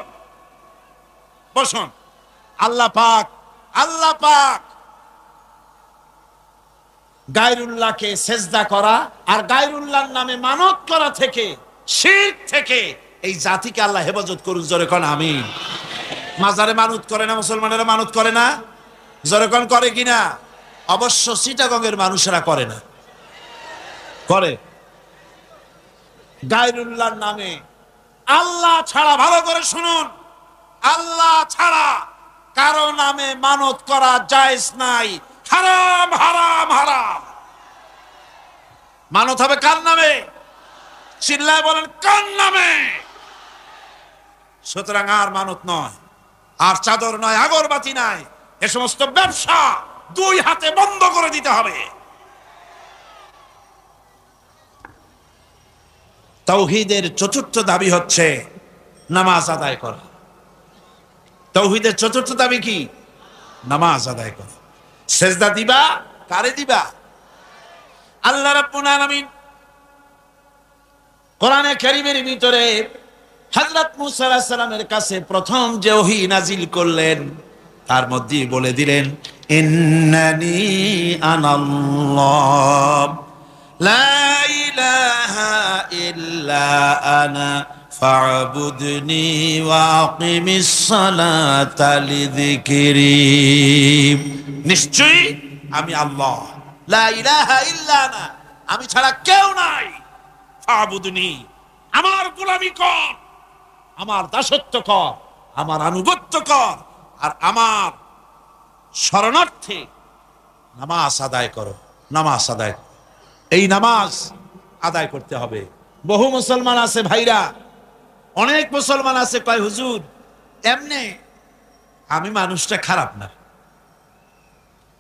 বসুন। আল্লাহ পাক, আল্লাহ পাক গায়রুল্লাহকে সেজদা করা আর গায়রুল্লাহর নামে মানত করা থেকে, শিরক থেকে এই জাতিকে আল্লাহ হেফাজত করুন। জোরে কোন আমিন। মাজারে মানত করে না, মুসলমানেরা মানত করে না? জোরে কোন করে কিনা? অবশ্য চিটাগংয়ের মানুষেরা করে না, করে। গায়রুল্লাহর নামে, আল্লাহ ছাড়া, ভালো করে শুনুন, আল্লাহ ছাড়া কারো নামে মানত করা জায়েজ নাই। হারাম, হারাম, হারাম। মানত হবে কার নামে? চিল্লায় বলেন, কার নামে? সুতরাং আর মানত নয়, আর চাদর নয়, আগরবাতি নাই, এ সমস্ত ব্যবসা দুই হাতে বন্ধ করে দিতে হবে। তাওহীদের চতুর্থ দাবি হচ্ছে নামাজ আদায় করা। তাওহীদের চতুর্থ দাবি কি? নামাজ আদায় করা। সেজদা দিবা, কারে দিবা? আল্লাহ রাব্বুল আলামিন কোরআনে কারীমের ভিতরে হযরত মুসা আলাইহিস সালামের কাছে প্রথম যে ওহী নাজিল করলেন, তার মধ্যে বলে দিলেন, ইন্নানি আনাল্লাহ লা ইলাহা ইল্লা আনা ফা'বুদনি ওয়া আকিমিস সালাতা লিযিকরি। নিশ্চয়ই আমি আল্লাহ, লা ইলাহা ইল্লা আনা, আমি ছাড়া কেউ নাই। ফা'বুদনি, আমার গোলামি কর, আমার দাসত্ব কর, আমার আনুগত্য কর, আর আমার শরণার্থে নামাজ আদায় করো। নামাজ আদায়, এই নামাজ আদায় করতে হবে। বহু মুসলমান আছে ভাইরা, অনেক মুসলমান আছে কয়, হুজুর এমনি আমি মানুষটা খারাপ না,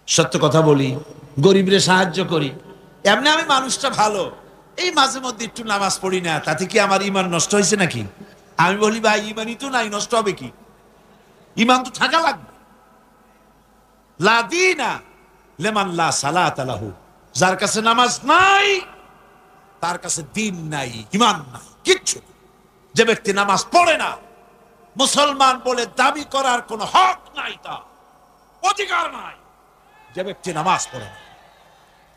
সত্য কথা বলি, গরিবরে সাহায্য করি, এমনি আমি মানুষটা ভালো, এই মাঝে মধ্যে একটু নামাজ পড়ি না, তাতে কি আমার ঈমান নষ্ট হয়েছে নাকি? আমি বলি, ভাই ঈমানই তো নাই, নষ্ট হবে কি? ঈমান তো থাকা লাগবে। লা দীনা লিমান লা সালাতা লাহু, যার কাছে নামাজ নাই তার কাছে দিন নাই, ঈমান নাই, কিচ্ছু। যে ব্যক্তি নামাজ পড়ে না, মুসলমান বলে দাবি করার কোনো হক নাই, তার অধিকার নাই। যে ব্যক্তি নামাজ পড়ে না,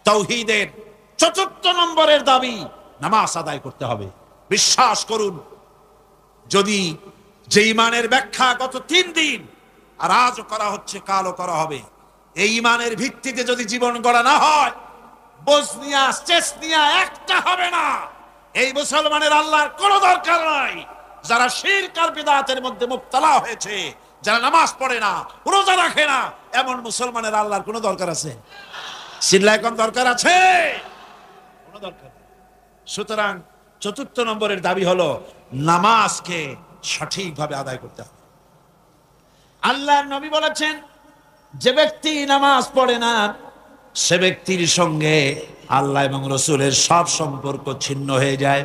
তাওহীদের চতুর্থ নম্বরের দাবি নামাজ আদায় করতে হবে। বিশ্বাস করুন, যদি যে ঈমানের ব্যাখ্যা গত 3 দিন আর আজও করা হচ্ছে, কালও করা হবে, এই ঈমানের ভিত্তিতে যদি জীবন গড়া না হয়, বসনিয়া চেচনিয়া একটা হবে না। এই মুসলমানের আল্লাহর কোনো দরকার নাই। যারা শিরক আর বিদআতের মধ্যে মুবতালা হয়েছে, যারা নামাজ পড়ে না, রোজা রাখে না, এমন মুসলমানের আল্লাহর কোনো দরকার আছে? চিল্লায় কোন দরকার আছে? কোনো দরকার নেই। সুতরাং চতুর্থ নম্বরের দাবি হলো নামাজকে সঠিকভাবে আদায় করতে হবে। আল্লাহর নবী বলেছেন, যে ব্যক্তি নামাজ পড়ে না সে ব্যক্তির সঙ্গে আল্লাহ এবং রাসূলের সব সম্পর্ক ছিন্ন হয়ে যায়।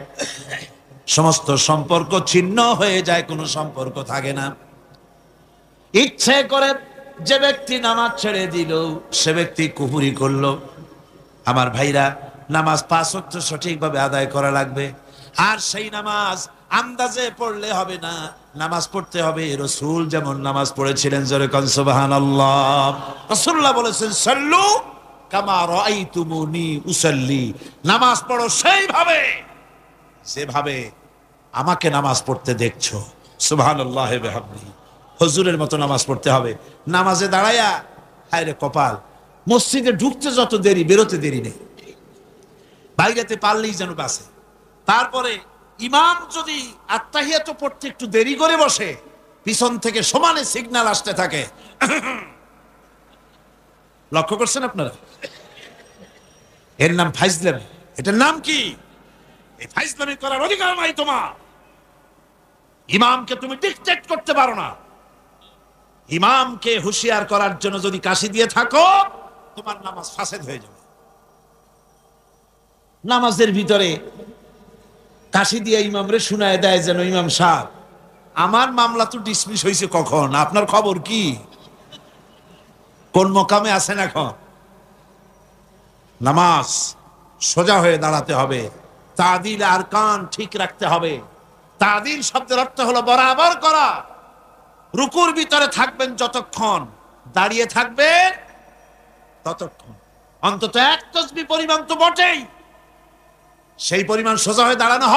সমস্ত সম্পর্ক ছিন্ন হয়ে যায়, কোনো সম্পর্ক থাকে না। ইচ্ছে করে যে ব্যক্তি নামাজ ছেড়ে দিল সে ব্যক্তি কুফরি করলো। আমার ভাইরা, নামাজ 5 ওয়াক্ত সঠিকভাবে আদায় করা লাগবে। আর সেই নামাজ আন্দাজে পড়লে হবে না, নামাজ পড়তে হবে রাসূল যেমন নামাজ পড়েছিলেন, জোরে কোন সুবহানাল্লাহ। রাসূলুল্লাহ বলেছেন সাল্লু কামা রাআইতুমুনি উসাল্লি, নামাজ পড়ো সেইভাবে যেভাবে আমাকে নামাজ পড়তে দেখছো। সুবহানাল্লাহ ওয়া বিহামদিহি। হুজুরের মতো নামাজ পড়তে হবে। নামাজে দাঁড়ায়া হায়রে কপাল, মসজিদে ঢুকতে যত দেরি বেরোতে দেরি নেই, বাইরেতে পারলেই যেন বাসে। তারপরে ইমাম যদি আত্তাহিয়াত পড়তে একটু দেরি করে বসে, পিছন থেকে সমানে সিগন্যাল আসতে থাকে। লক্ষ্য করছেন আপনারা? এর নাম ফাইজলামি। এটার নাম কি? এই ফাইজলামি করার অধিকার নাই তোমার। ইমামকে তুমি ডিকটেট করতে পারো না। ইমামকে হুঁশিয়ার করার জন্য যদি কাশি দিয়ে থাকো, তোমার নামাজ ফাসেদ হয়ে যাবে। নামাজের ভিতরে কাশি দিয়ে ইমামরে শুনায় দেয় যেন, ইমাম সাহেব আমার মামলা তো ডিসমিস হয়েছে কখন, আপনার খবর কি, কোন মকামে আছেন এখন? নামাজ সোজা হয়ে দাঁড়াতে হবে, তাদিল আর কান ঠিক রাখতে হবে। তাদিল শব্দের অর্থ হলো বরাবর করা। রুকুর ভিতরে থাকবেন যতক্ষণ, দাঁড়িয়ে থাকবেন ততক্ষণ, অন্তত এক তাসবিহ পরিমাণ তো বটেই। সেই পরিমাণ সোজা হয়ে দাঁড়ানো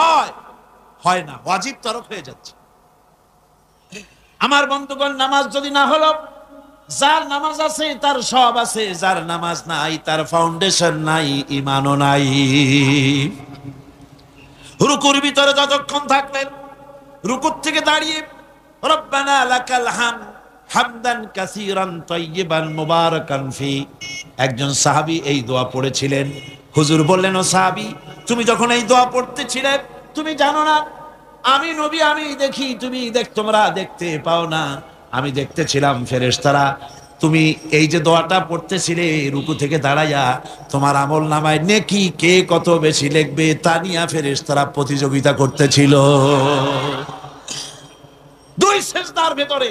হয় না, ওয়াজিব তরক হয়ে যাচ্ছে। আমার বন্ধুগণ, নামাজ যদি না হলো, যার নামাজ আছে তার সব আছে, যার নামাজ নাই তার ফাউন্ডেশন নাই, ঈমানও নাই। রুকুর ভিতরে যতক্ষণ থাকলেন, রুকুর থেকে দাঁড়িয়ে রব্বানা লাকাল হামদ হামদান কাসীরান তাইয়িবান মুবারাকান ফি, একজন সাহাবী এই দোয়া পড়েছিলেন। হুজুর বললেন, ও সাহাবী, তুমি যখন এই দোয়া পড়তেছিলে তুমি জানো না আমি নবী, আমি দেখি, তোমরা দেখতে পাও না, আমি দেখতেছিলাম ফেরেশতারা তুমি এই যে দোয়াটা পড়তেছিলে রুকু থেকে দাঁড়াইয়া, তোমার আমল নামায় নেকি কে কত বেশি লিখবে তা নিয়ে ফেরেশতারা প্রতিযোগিতা করতেছিল। দুই সেজদার ভেতরে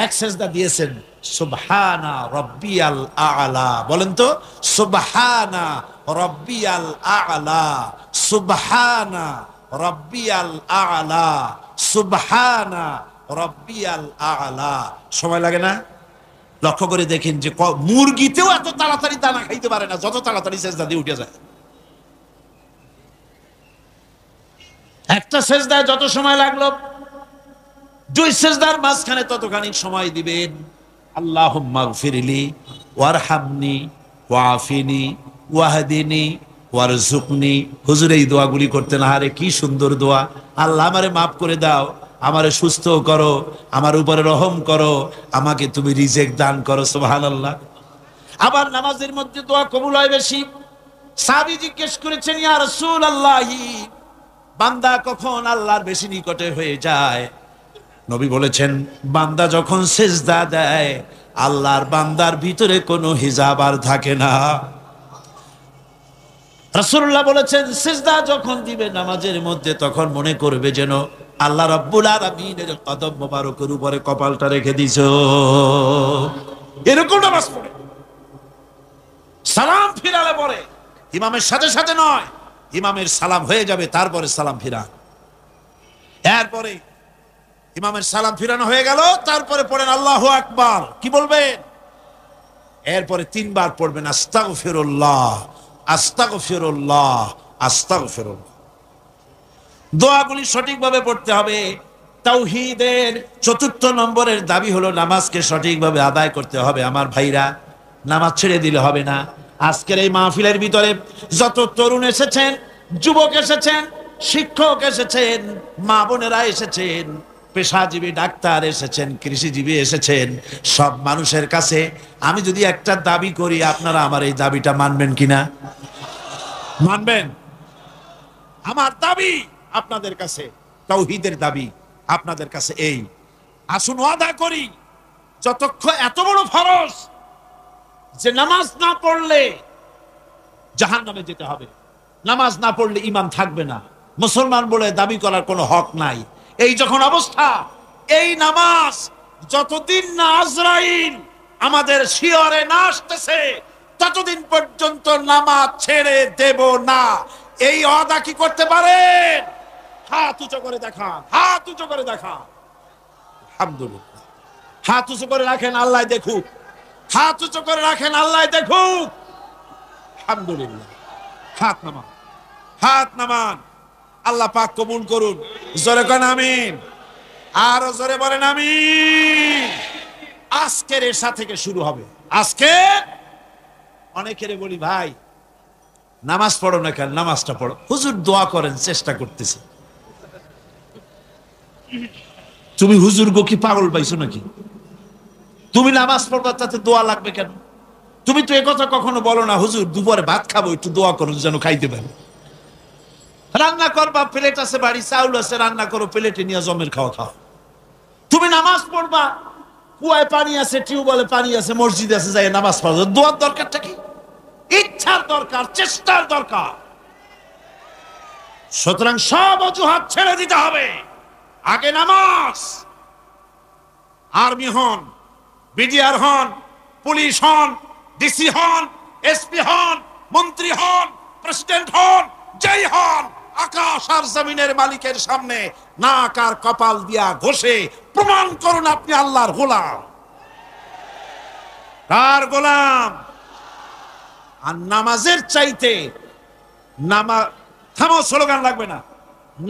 এক সেজদা দিয়েছেন সুবহানা রাব্বিয়াল আ'লা, বলেন তো সুবহানা রাব্বিয়াল আ'লা, সুবহানা রাব্বিয়াল আ'লা, সুবহানা রাব্বিয়াল আ'লা। সময় লাগে না? লক্ষ্য করে দেখেন যে মুরগিতেও এত তাড়াতাড়ি দানা খাইতে পারে না যত তাড়াতাড়ি সেজদা দিয়ে উঠে যায়। একটা সেজদায় যত সময় লাগলো, দুই সেজদার মাঝখানে ততখানি সময় দিবেন। আল্লাহুম্মা গফিরলি ওয়ারহামনি ওয়াফিনি ওয়াহদিনি ওয়ারযুকনি। হুজুর এই দোয়াগুলি করতেন, আরে কি সুন্দর দোয়া। আল্লাহ আমারে মাফ করে দাও, আমারে সুস্থ করো, আমার উপরে রহম করো, আমাকে তুমি রিজিক দান করো। সুবহানাল্লাহ। আবার নামাজের মধ্যে দোয়া কবুল হয় বেশি। সাহাবী জিজ্ঞেস করেছেন, ইয়া রাসূলুল্লাহি, বান্দা কখন আল্লাহর বেশি নিকটে হয়ে যায়? নবী বলেছেন, বান্দা যখন সেজদা দেয় আল্লাহর বান্দার ভিতরে কোনো হিজাব আর থাকে না। রাসূলুল্লাহ বলেছেন, সেজদা যখন দিবে নামাজের মধ্যে তখন মনে করবে যেন আল্লাহ রাব্বুল আলামিনের কদম মোবারকের উপরে কপালটা রেখে দিছো। এরকম নামাজ পড়ে সালাম ফিরালে পরে, ইমামের সাথে সাথে নয়, ইমামের সালাম হয়ে যাবে তারপরে সালাম ফিরা। এরপরে ইমামের সালাম ফিরানো হয়ে গেল, তারপরে পড়েন আল্লাহু আকবার। কি বলবেন? এরপরে তিনবার পড়বেন আস্তাগফিরুল্লাহ আস্তাগফিরুল্লাহ আস্তাগফিরুল্লাহ। দোয়াগুলি সঠিকভাবে পড়তে হবে। তাওহীদের চতুর্থ নম্বরের দাবি হলো নামাজকে সঠিকভাবে আদায় করতে হবে। আমার ভাইরা, নামাজ ছেড়ে দিলে হবে না। আজকের এই মাহফিলের ভিতরে যত তরুণ এসেছেন, যুবক এসেছেন, শিক্ষক এসেছেন, মা বোনেরা এসেছেন, পেশাজীবী ডাক্তার এসেছেন, কৃষিজীবী এসেছেন, সব মানুষের কাছে আমি যদি একটা দাবি করি, আপনারা আমার এই দাবিটা মানবেন কিনা? মানবেন? আমার দাবি আপনাদের কাছে, তাওহীদের দাবি আপনাদের কাছে এই, আসুন ওয়াদা করি, যতক্ষণ এত বড় ফরজ যে নামাজ না পড়লে জাহান্নামে যেতে হবে, নামাজ না পড়লে ঈমান থাকবে না, মুসলমান বলে দাবি করার কোনো হক নাই, এই যখন অবস্থা, এই নামাজ যতদিন না আজরাইল আমাদের শিয়রে না আসতেছে ততদিন পর্যন্ত নামাজ ছেড়ে দেব না। এই ওয়াদা কি করতে পারেন? হাত উঁচু করে দেখান, হাত উঁচু করে দেখান। আলহামদুলিল্লাহ। হাত উঁচু করে রাখেন, আল্লাহ দেখুক। হাত উঁচু করে রাখেন, আল্লাহ দেখুক। আলহামদুলিল্লাহ। হাত নামান, হাত নামান। আল্লাহ পাক কবুল করুন। জোরে করেন আমিন। আরো জোরে বলেন আমিন। আজকের এশা থেকে শুরু হবে। আজকে অনেকের বলি, ভাই নামাজ পড়ো না কেন? নামাজটা পড়ো। হুজুর দোয়া করেন, চেষ্টা করতেছে। তুমি হুজুর গো কি পাগল পাইছো নাকি? তুমি নামাজ পড়বা, তাতে দোয়া লাগবে কেন? তুমি তো একথা কখনো বলো না, হুজুর দুপুরে ভাত খাবো, একটু দোয়া করুন যেন খাইতে পারি। রান্না করবা, প্লেট আছে বাড়ি, চাউল আছে, রান্না করো, প্লেটে নিয়ে জমের খাওয়া খাও। তুমি নামাজ পড়বা, কুয়ায় পানি আছে, টিউবওয়েলে পানি আছে, মসজিদ আছে, যাই নামাজ পড়ো। দোয়ার দরকারটা কি? ইচ্ছার দরকার, চেষ্টার দরকার। সুতরাং সব অজুহাত ছেড়ে দিতে হবে। আগে নামাজ। আর্মি হন, বিডিআর হন, পুলিশ হন, ডিসি হন, এসপি হন, মন্ত্রী হন, প্রেসিডেন্ট হন, যেই হন, আকাশ আর জমিনের মালিকের সামনে নাক আর কপাল দিয়া ঘষে প্রমাণ করুন আপনি আল্লাহর গোলাম। কার গোলাম? আর নামাজের চাইতে থামো, স্লোগান লাগবে না।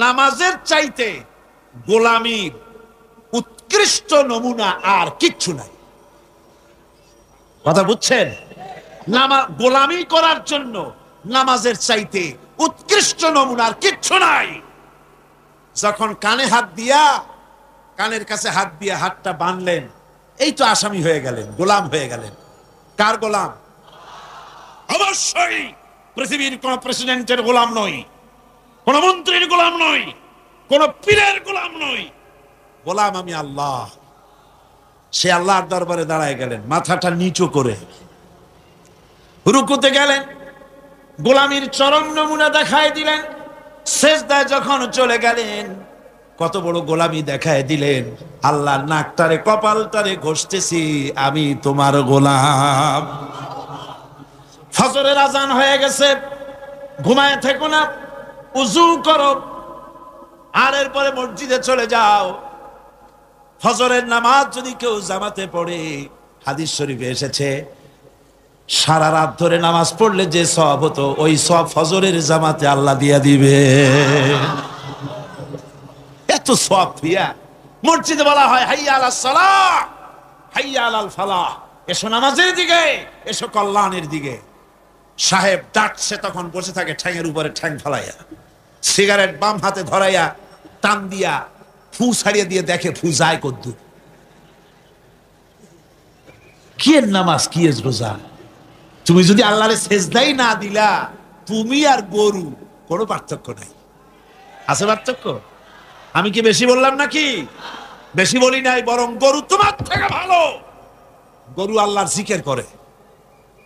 নামাজের চাইতে গোলামির উৎকৃষ্ট নমুনা আর কিচ্ছু নাই। কথা বুঝছেন? গোলামি করার জন্য নামাজের চাইতে উৎকৃষ্ট নমুনা আর কিচ্ছু নাই। যখন কানে হাত দিয়া, কানের কাছে হাত দিয়া হাতটা বাঁধলেন, এই তো আসামি হয়ে গেলেন, গোলাম হয়ে গেলেন। কার গোলাম? অবশ্যই পৃথিবীর কোন প্রেসিডেন্টের গোলাম নই, কোন মন্ত্রীর গোলাম নই, কোন পীরের গোলাম নই। গোলাম আমি আল্লাহ। সে আল্লাহর দরবারে দাঁড়ায় গেলেন, মাথাটা নিচু করে রুকুতে গেলেন, গোলামির চরম নমুনা দেখায় দিলেন। সেজদায় যখন চলে গেলেন, কত বড় গোলামি দেখায় দিলেন। আল্লাহ নাকটারে কপালটারে ঘষতেছি, আমি তোমার গোলাম। ফজরের আজান হয়ে গেছে, ঘুমায় থেকো না, উযু করো, আর এরপরে মসজিদে চলে যাও। ফজরের নামাজ যদি কেউ জামাতে পড়ে, হাদিস শরীফে এসেছে, সারা রাত ধরে নামাজ পড়লে যে সওয়াব হতো, ওই সওয়াব ফজরের জামাতে আল্লাহ দিয়া দিবে। এত সওয়াব দিয়া মসজিদে বলা হয় হাইয়া আলাস সালাহ, হাইয়া আলাল ফালাহ। এসো নামাজের দিকে, এসো কল্যাণের দিকে। সাহেব ডাকছে, তখন বসে থাকে ঠ্যাঙের উপরে ঠ্যাং ফেলাইয়া, সিগারেট বাম হাতে ধরাইয়া টান দিয়া ফু ছাড়িয়ে দিয়ে দেখে ফু যায় কদ্দুর। কি এর নামাজ, কি এর রোজা? তুমি যদি আল্লাহরে সেজদাই না দিলা, তুমি আর গরু কোনো পার্থক্য নাই। আছে পার্থক্য? আমি কি বেশি বললাম নাকি? বেশি বলি নাই, বরং গরু তোমার থেকে ভালো। গরু আল্লাহর জিকির করে,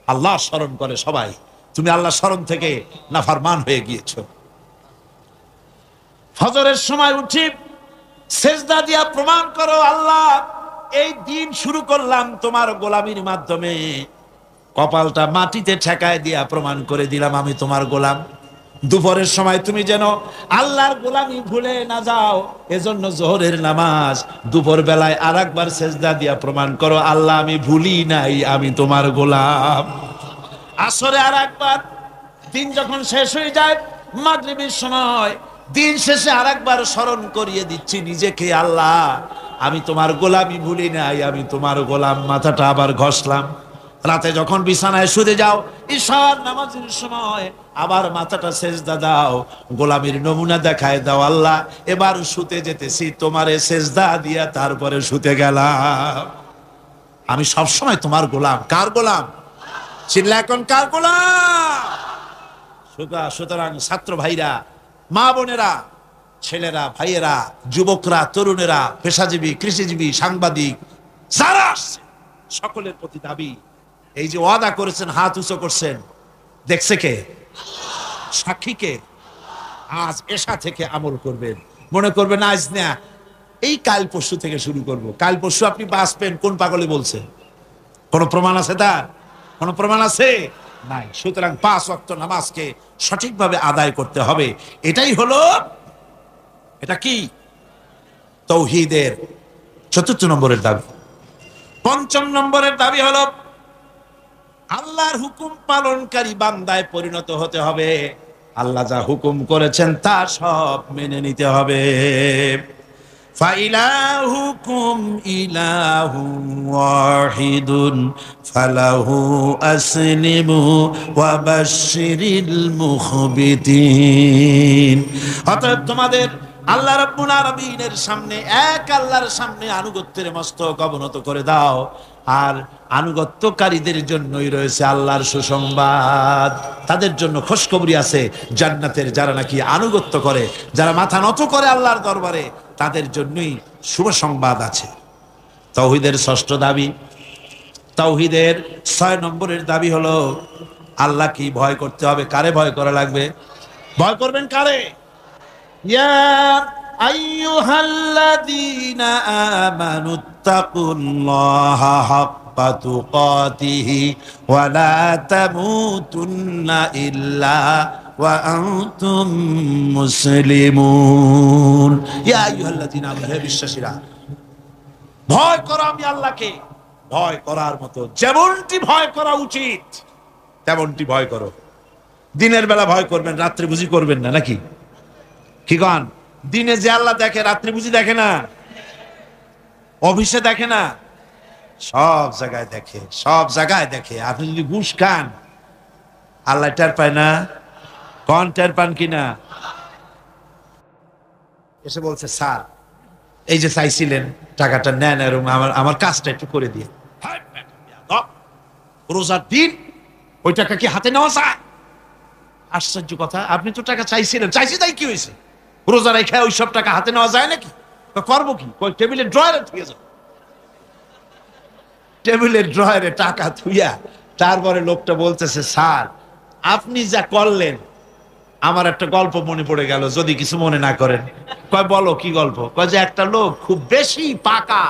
আল্লাহর স্মরণ করে সবাই। তুমি আল্লাহর স্মরণ থেকে নাফরমান হয়ে গিয়েছো। ফজরের সময় উঠি সেজদা দিয়া প্রমাণ করো, আল্লাহ এই দিন শুরু করলাম তোমার গোলামির মাধ্যমে। কপালটা মাটিতে ঠেকায় দিয়া প্রমাণ করে দিলাম আমি তোমার গোলাম। দুপুরের সময় তুমি যেন আল্লাহর গোলামি ভুলে না যাও, এজন্য জোহরের নামাজ দুপুর বেলায় আরেকবার সেজদা দিয়া প্রমাণ করো, আল্লাহ আমি ভুলি নাই, আমি তোমার গোলাম। আসরে আরেকবার, দিন যখন শেষ হয়ে যায় মাগরিবের সময়, দিন শেষে আরেকবার স্মরণ করিয়ে দিচ্ছি নিজেকে, আল্লাহ আমি তোমার গোলামি ভুলি নাই, আমি তোমার গোলাম। মাথাটা আবার ঘষলাম। রাতে যখন বিছানায় শুতে যাও, ঈশার নামাজের সময় আবার মাথাটা সেজদা দাও, গোলামির নমুনা দেখায় দাও, আল্লাহ এবার শুতে যেতেছি, তোমারে সেজদা দিয়া তারপরে শুতে গেলাম। আমি সবসময় তোমার গোলাম। কার গোলাম? চিল্লা এখন, কার গোলাম? সুতরাং ছাত্র ভাইরা, মা বোনেরা, ছেলেরা, ভাইয়েরা, যুবকরা, তরুণেরা, পেশাজীবী, কৃষিজীবী, সাংবাদিক, যারা আসছে সকলের প্রতি দাবি, এই যে ওয়াদা করেছেন, হাত উঁচু করছেন, দেখছে কে? সাক্ষী কে? আজ এশা থেকে আমল করবেন। মনে করবেন আজ না, এই কাল পরশু থেকে শুরু করব। কাল পরশু আপনি বাঁচবেন, কোন পাগলে বলছে? কোন প্রমাণ আছে তার? কোন প্রমাণ আছে? নাই। সুতরাং 5 ওয়াক্ত নামাজকে সঠিকভাবে আদায় করতে হবে। এটাই হলো, এটা কি? তাওহীদের চতুর্থ নম্বরের দাবি। পঞ্চম নম্বরের দাবি হলো আল্লাহর হুকুম পালনকারী বান্দায় পরিণত হতে হবে। আল্লাহ যা হুকুম করেছেন তা সব মেনে নিতে হবে। ফাইলাহুকুম ইলাহুন ওয়াহিদুন ফালাহু আসলিমু ওয়া বাশশিরিল মুখবিতিন। অতএব তোমাদের আল্লাহ রাব্বুল আলামিনের সামনে, এক আল্লাহর সামনে আনুগত্যের মস্তক অবনত করে দাও। আর আনুগত্যকারীদের জন্যই রয়েছে আল্লাহর সুসংবাদ। তাদের জন্য খুশখবরি আছে জান্নাতের, যারা নাকি আনুগত্য করে, যারা মাথা নত করে আল্লাহর দরবারে, তাদের জন্যই শুভ সংবাদ আছে। তাওহীদের ষষ্ঠ দাবি, তাওহীদের 6 নম্বরের দাবি হলো আল্লাহ কি ভয় করতে হবে। কারে ভয় করা লাগবে? ভয় করবেন কারে? ইয়া আইয়ুহাল্লাযীনা আমানুত্তাকুল্লাহা হাক্কা তুকাতিহি ওয়া লা তামুতুন্না ইল্লা ওয়া আনতুম মুসলিমুন। ইয়া আইয়ুহাল্লাযীনা আমানু, হে বিশ্বাসীরা, ভয় করো আমি আল্লাহকে। ভয় করার মতো যেমনটি ভয় করা উচিত তেমনটি ভয় করো। দিনের বেলা ভয় করবেন, রাত্রে বুঝি করবেন না নাকি? কি গান? দিনে যে আল্লাহ দেখে, রাত্রে বুঝি দেখে না? অফিসে দেখে না? সব জায়গায় দেখে, সব জায়গায় দেখে। আপনি যদি ঘুষ খান, আল্লাহ টের পায় না? কোন টের পান কিনা? এসে বলছে, স্যার এই যে চাইছিলেন টাকাটা নেন, এবং আমার কাজটা একটু করে দিয়ে। রোজার দিন ওই টাকা কি হাতে নেওয়া যায়? আশ্চর্য কথা, আপনি তো টাকা চাইছিলেন, চাইছি তাই কি হয়েছে? রোজা রেখে ওই সব টাকা হাতে নেওয়া যায় নাকি? করবো কি? টেবিলের ড্রয়ারে থুয়ে যাও। টেবিলের ড্রয়ারে টাকা থুইয়া তারপরে লোকটা বলতেছে, স্যার আপনি যা করলেন আমার একটা গল্প মনে পড়ে গেল, যদি কিছু মনে না করেন। কয় বলো কি গল্প? কয় যে একটা লোক খুব বেশি পাকা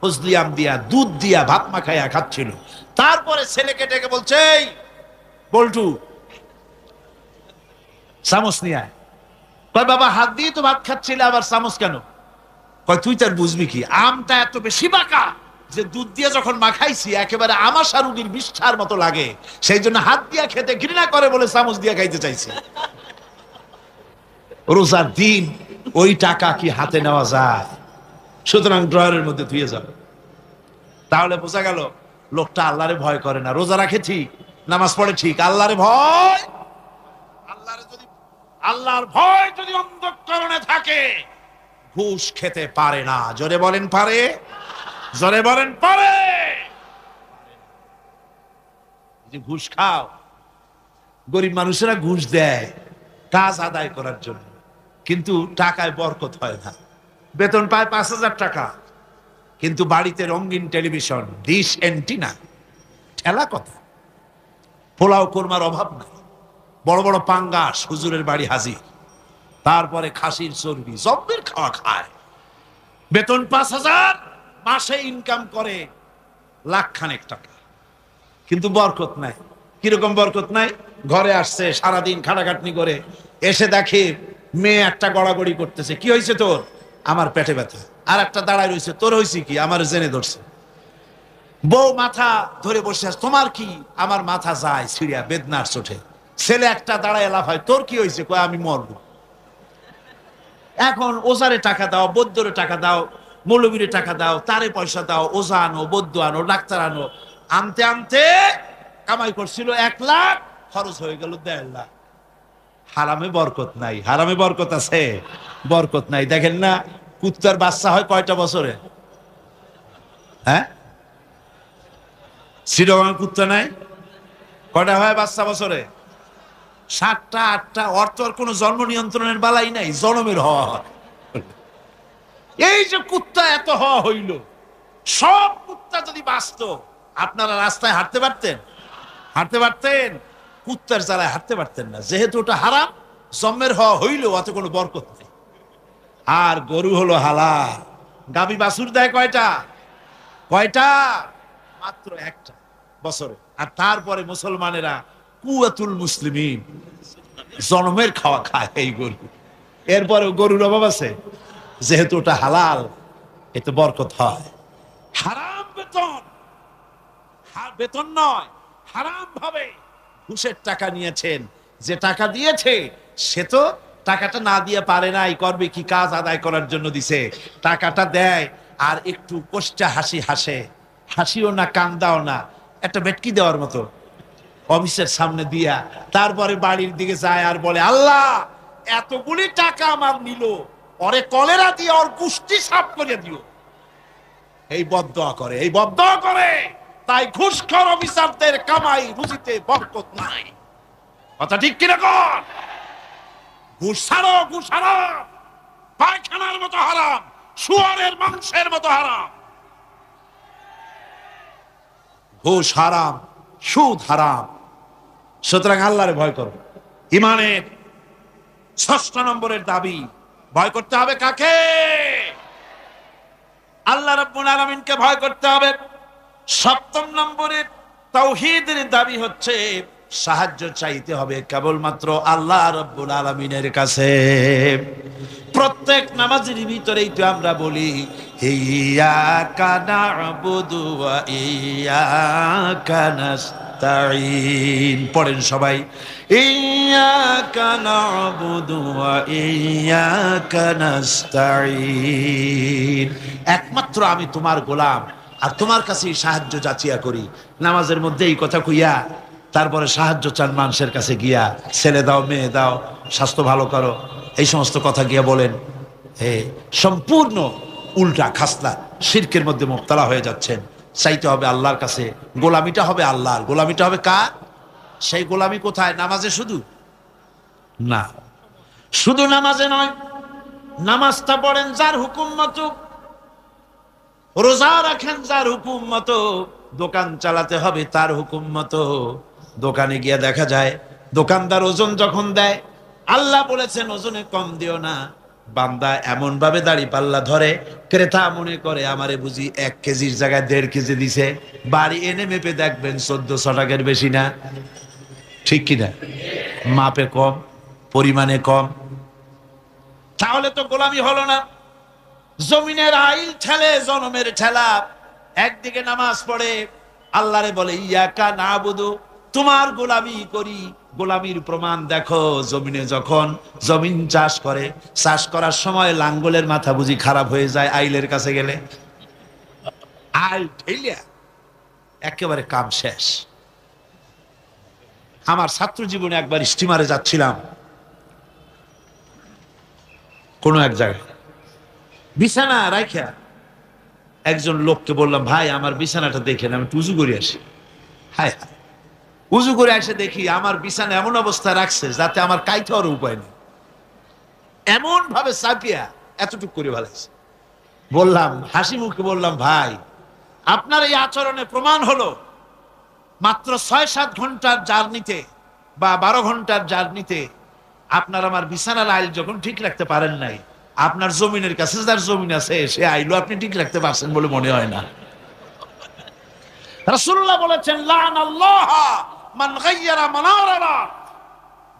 ফজলি আম দিয়া, দুধ দিয়া ভাত মাখাইয়া খাচ্ছিল। তারপরে ছেলেকে ডেকে বলছে, এই বল্টু চামচ নিয়ে আয়। কয় বাবা হাত দিয়ে তো ভাত খাচ্ছিলে, আবার চামচ কেন? কয় তুই তার বুঝবি কি, আমটা এত বেশি পাকা যে দুধ দিয়ে যখন মাখাইছি একেবারে আমাশা রুগীর বিষ্ঠার মতো লাগে, সেই জন্য হাত দিয়া খেতে ঘৃণা করে বলে চামচ দিয়া খাইতে চাইছি। রোজার দিন ওই টাকা কি হাতে নেওয়া যায়? সুতরাং ড্রয়ারের মধ্যে ধুয়ে যাবে। তাহলে বোঝা গেল লোকটা আল্লাহরে ভয় করে না। রোজা রাখে ঠিক, নামাজ পড়ে ঠিক, আল্লাহরে ভয়, আল্লাহর ভয় যদি অন্তঃকরণে থাকে ঘুষ খেতে পারে না। জোরে বলেন পারে? জোরে বলেন পারে? যে ঘুষ খাও, গরিব মানুষেরা ঘুষ দেয় কাজ আদায় করার জন্য, কিন্তু টাকায় বরকত হয় না। বেতন পায় 5,000 টাকা, কিন্তু বাড়িতে রঙিন টেলিভিশন, ডিশ অ্যান্টিনা, ঠেলা কথা, পোলাও কোরমার অভাব নাই, বড় বড় পাঙ্গাস হুজুরের বাড়ি হাজির, তারপরে খাসির চর্বি, জব্বের খাওয়া খায়। বেতন 5,000, মাসে ইনকাম করে লাখখানেক টাকা, কিন্তু বরকত নাই। কিরকম বরকত নাই? ঘরে আসছে, সারাদিন খাটাখাটনি করে এসে দেখে মেয়ে একটা গড়াগড়ি করতেছে। কি হয়েছে তোর? আমার পেটে ব্যথা। আর একটা দাঁড়ায় রয়েছে, তোর হয়েছে কি? আমার জেনে ধরছে। বউ মাথা ধরে বসে আছে, তোমার কি? আমার মাথা যায় ছিড়িয়া বেদনার চোটে। ছেলে একটা দাঁড়ায় লাফায়, তোর কি হয়েছে? কয় আমি মরবো। এখন ওজারে টাকা দাও, বৈদ্যরে টাকা দাও, মৌলবীরে টাকা দাও, তারে পয়সা দাও, ওজা আনো, বৈদ্য আনো, ডাক্তার আনো। আনতে আনতে কামাই করছিল 1 লাখ, খরচ হয়ে গেল 1.5 লাখ। হারামে বরকত নাই। হারামে বরকত আছে? বরকত নাই। দেখেন না, কুত্তার বাচ্চা হয় কয়টা বছরে? হ্যাঁ, শ্রীরঙের কুত্তা নাই? কয়টা হয় বাচ্চা বছরে? 7টা 8টা। অর্থ আর কোনো জন্ম নিয়ন্ত্রণের বালাই নাই, জন্মের হওয়া হয়। এই যে কুত্তা এত হওয়া হইল, সব কুত্তা যদি বাঁচত, আপনারা রাস্তায় হাঁটতে পারতেন? হাঁটতে পারতেন? কুত্তার জ্বালায় হাঁটতে পারতেন না, যেহেতু ওটা হারাম। জন্মের হওয়া হইল, অত কোনো বরকত নেই। আর গরু হলো হালাল। গাভী বাছুর দেয় কয়টা? কয়টা? মাত্র 1টা বছরে। আর তারপরে মুসলমানেরা কুয়াতুল মুসলিমিন, জন্মের খাওয়া খায় এই গরু। এরপরে গরুর অভাব আছে? যেহেতু ওটা হালাল, এতে বরকত হয়। হারাম বেতন, বেতন নয়, হারাম ভাবে ঘুষের টাকা নিয়েছেন, যে টাকা দিয়েছে সে তো টাকাটা না দিয়ে পারে নাই, করবে কি, কাজ আদায় করার জন্য দিছে, টাকাটা দেয় আর একটু কোষ্টা হাসি হাসে, হাসিও না কান্দাও না, একটা ভেটকি দেওয়ার মতো অফিসের সামনে দিয়া তারপরে বাড়ির দিকে যায় আর বলে, আল্লাহ এতগুলি টাকা আমার নিল, ওরে কলেরা দিয়ে ওর কুষ্টি সাফ করে দিও। এই বদদোয়া করে, এই বদদোয়া করে। তাই ঘুষখোর অফিসারদের কামাই রুজিতে বরকত নাই। কথা ঠিক কিনা কর? ঘুষ ছাড়ো, ঘুষ হারাম, পায়খানার মতো হারাম, শুয়ারের মাংসের মতো হারাম। ঘুষ হারাম, সুদ হারাম। সুতরাং আল্লাহরে ভয় করো। ইমানের ৬ষ্ঠ নম্বরের দাবি, ভয় করতে হবে কাকে? আল্লাহ রাব্বুল আলামিনকে ভয় করতে হবে। ৭ম নম্বরের তাওহীদের দাবি হচ্ছে সাহায্য চাইতে হবে কেবলমাত্র আল্লাহ রাব্বুল আলামিনের কাছে। প্রত্যেক নামাজের ভিতরেই তো আমরা বলি, ইয়্যাকা না'বুদু ওয়া ইয়্যাকা নাস্তাঈন। পড়েন সবাই, ইয়্যাকা না'বুদু ওয়া ইয়্যাকা নাস্তাঈন। একমাত্র আমি তোমার গোলাম আর তোমার কাছেই সাহায্য যাচিয়া করি। নামাজের মধ্যে এই কথা কইয়া তারপরে সাহায্য চান মানুষের কাছে গিয়া, ছেলে দাও, মেয়ে দাও, স্বাস্থ্য ভালো করো, এই সমস্ত কথা গিয়া বলেন, সম্পূর্ণ উল্টা খাসলা, শিরকের মধ্যে মুবতালা হয়ে যাচ্ছেন। চাইতে হবে আল্লাহর কাছে, গোলামিটা হবে আল্লাহর। গোলামিটা হবে কার? সেই গোলামি কোথায়? নামাজে শুধু না, শুধু নামাজে নয়, নামাজটা পড়েন যার হুকুম মতো, রোজা রাখেন যার হুকুম মতো, দোকান চালাতে হবে তার হুকুম মতো। দোকানে গিয়ে দেখা যায় দোকানদার ওজন যখন দেয়, আল্লাহ বলেছেন ওজনে কম দিও না। বান্দা এমন ভাবে দাড়ি পাল্লা ধরে, ক্রেতা মনে করে আমারে বুঝি 1 কেজির জায়গায় 1.5 কেজি দিছে। বাড়ি এনে মেপে দেখবেন 1400 টাকার বেশি না। ঠিক কিনা? মাপে কম, পরিমাণে কম। তাহলে তো গোলামি হলো না। জমিনের আইল ঠেলে জনমের ঠেলা। একদিকে নামাজ পড়ে আল্লাহরে বলে, ইয়্যাকা না'বুদু, তোমার গোলামি করি। গোলামির প্রমাণ দেখো, জমিনে যখন জমিন চাষ করে, চাষ করার সময় লাঙ্গলের মাথা বুঝি খারাপ হয়ে যায় আইলের কাছে গেলে? আইল ঠেলিয়া একেবারে কাম শেষ। আমার ছাত্র জীবনে একবার স্টিমারে যাচ্ছিলাম কোন এক জায়গায়, বিছানা রাখা একজন লোককে বললাম, ভাই আমার বিছানাটা দেখেন, আমি উজু করে আসি। হায় হায়, উজু করে এসে দেখি আমার বিছানা এমন অবস্থা রাখছে যাতে আমার কাইতে হওয়ার উপায় নেই, এমন ভাবে চাপিয়া এতটুকু করে ভালাইছে। বললাম, হাসি মুখে বললাম, ভাই আপনার এই আচরণে প্রমাণ হলো মাত্র ৬-৭ ঘন্টার জার্নিতে বা 12 ঘন্টার জার্নিতে আপনার আমার বিছানার আইল যখন ঠিক রাখতে পারেন নাই, আপনার জমিনের কাছে যার জমিন আছে সে আইলও আপনি ঠিক রাখতে পারছেন বলে মনে হয় না। রাসূলুল্লাহ বলেছেন, লা'নাল্লাহ মান গায়্যারা মানারা,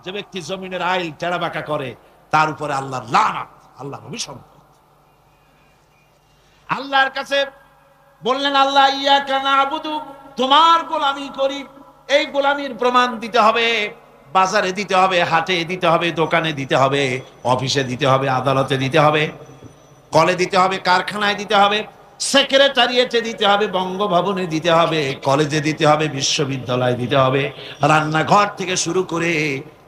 যে ব্যক্তি জমিনের আইল টেরা বাঁকা করে তার উপরে আল্লাহর লানত, আল্লাহর অভিশাপ। আল্লাহর কাছে বললেন, আল্লাহ ইয়্যাকা না'বুদু, তোমার গোলামি করি। এই গোলামির প্রমাণ দিতে হবে, বাজারে দিতে হবে, হাটে দিতে হবে, দোকানে দিতে হবে, অফিসে দিতে হবে, আদালতে দিতে হবে, কলে দিতে হবে, কারখানায় দিতে হবে, সেক্রেটারিয়েটে দিতে হবে, বঙ্গভবনে দিতে হবে, কলেজে দিতে হবে, বিশ্ববিদ্যালয়ে দিতে হবে, রান্নাঘর থেকে শুরু করে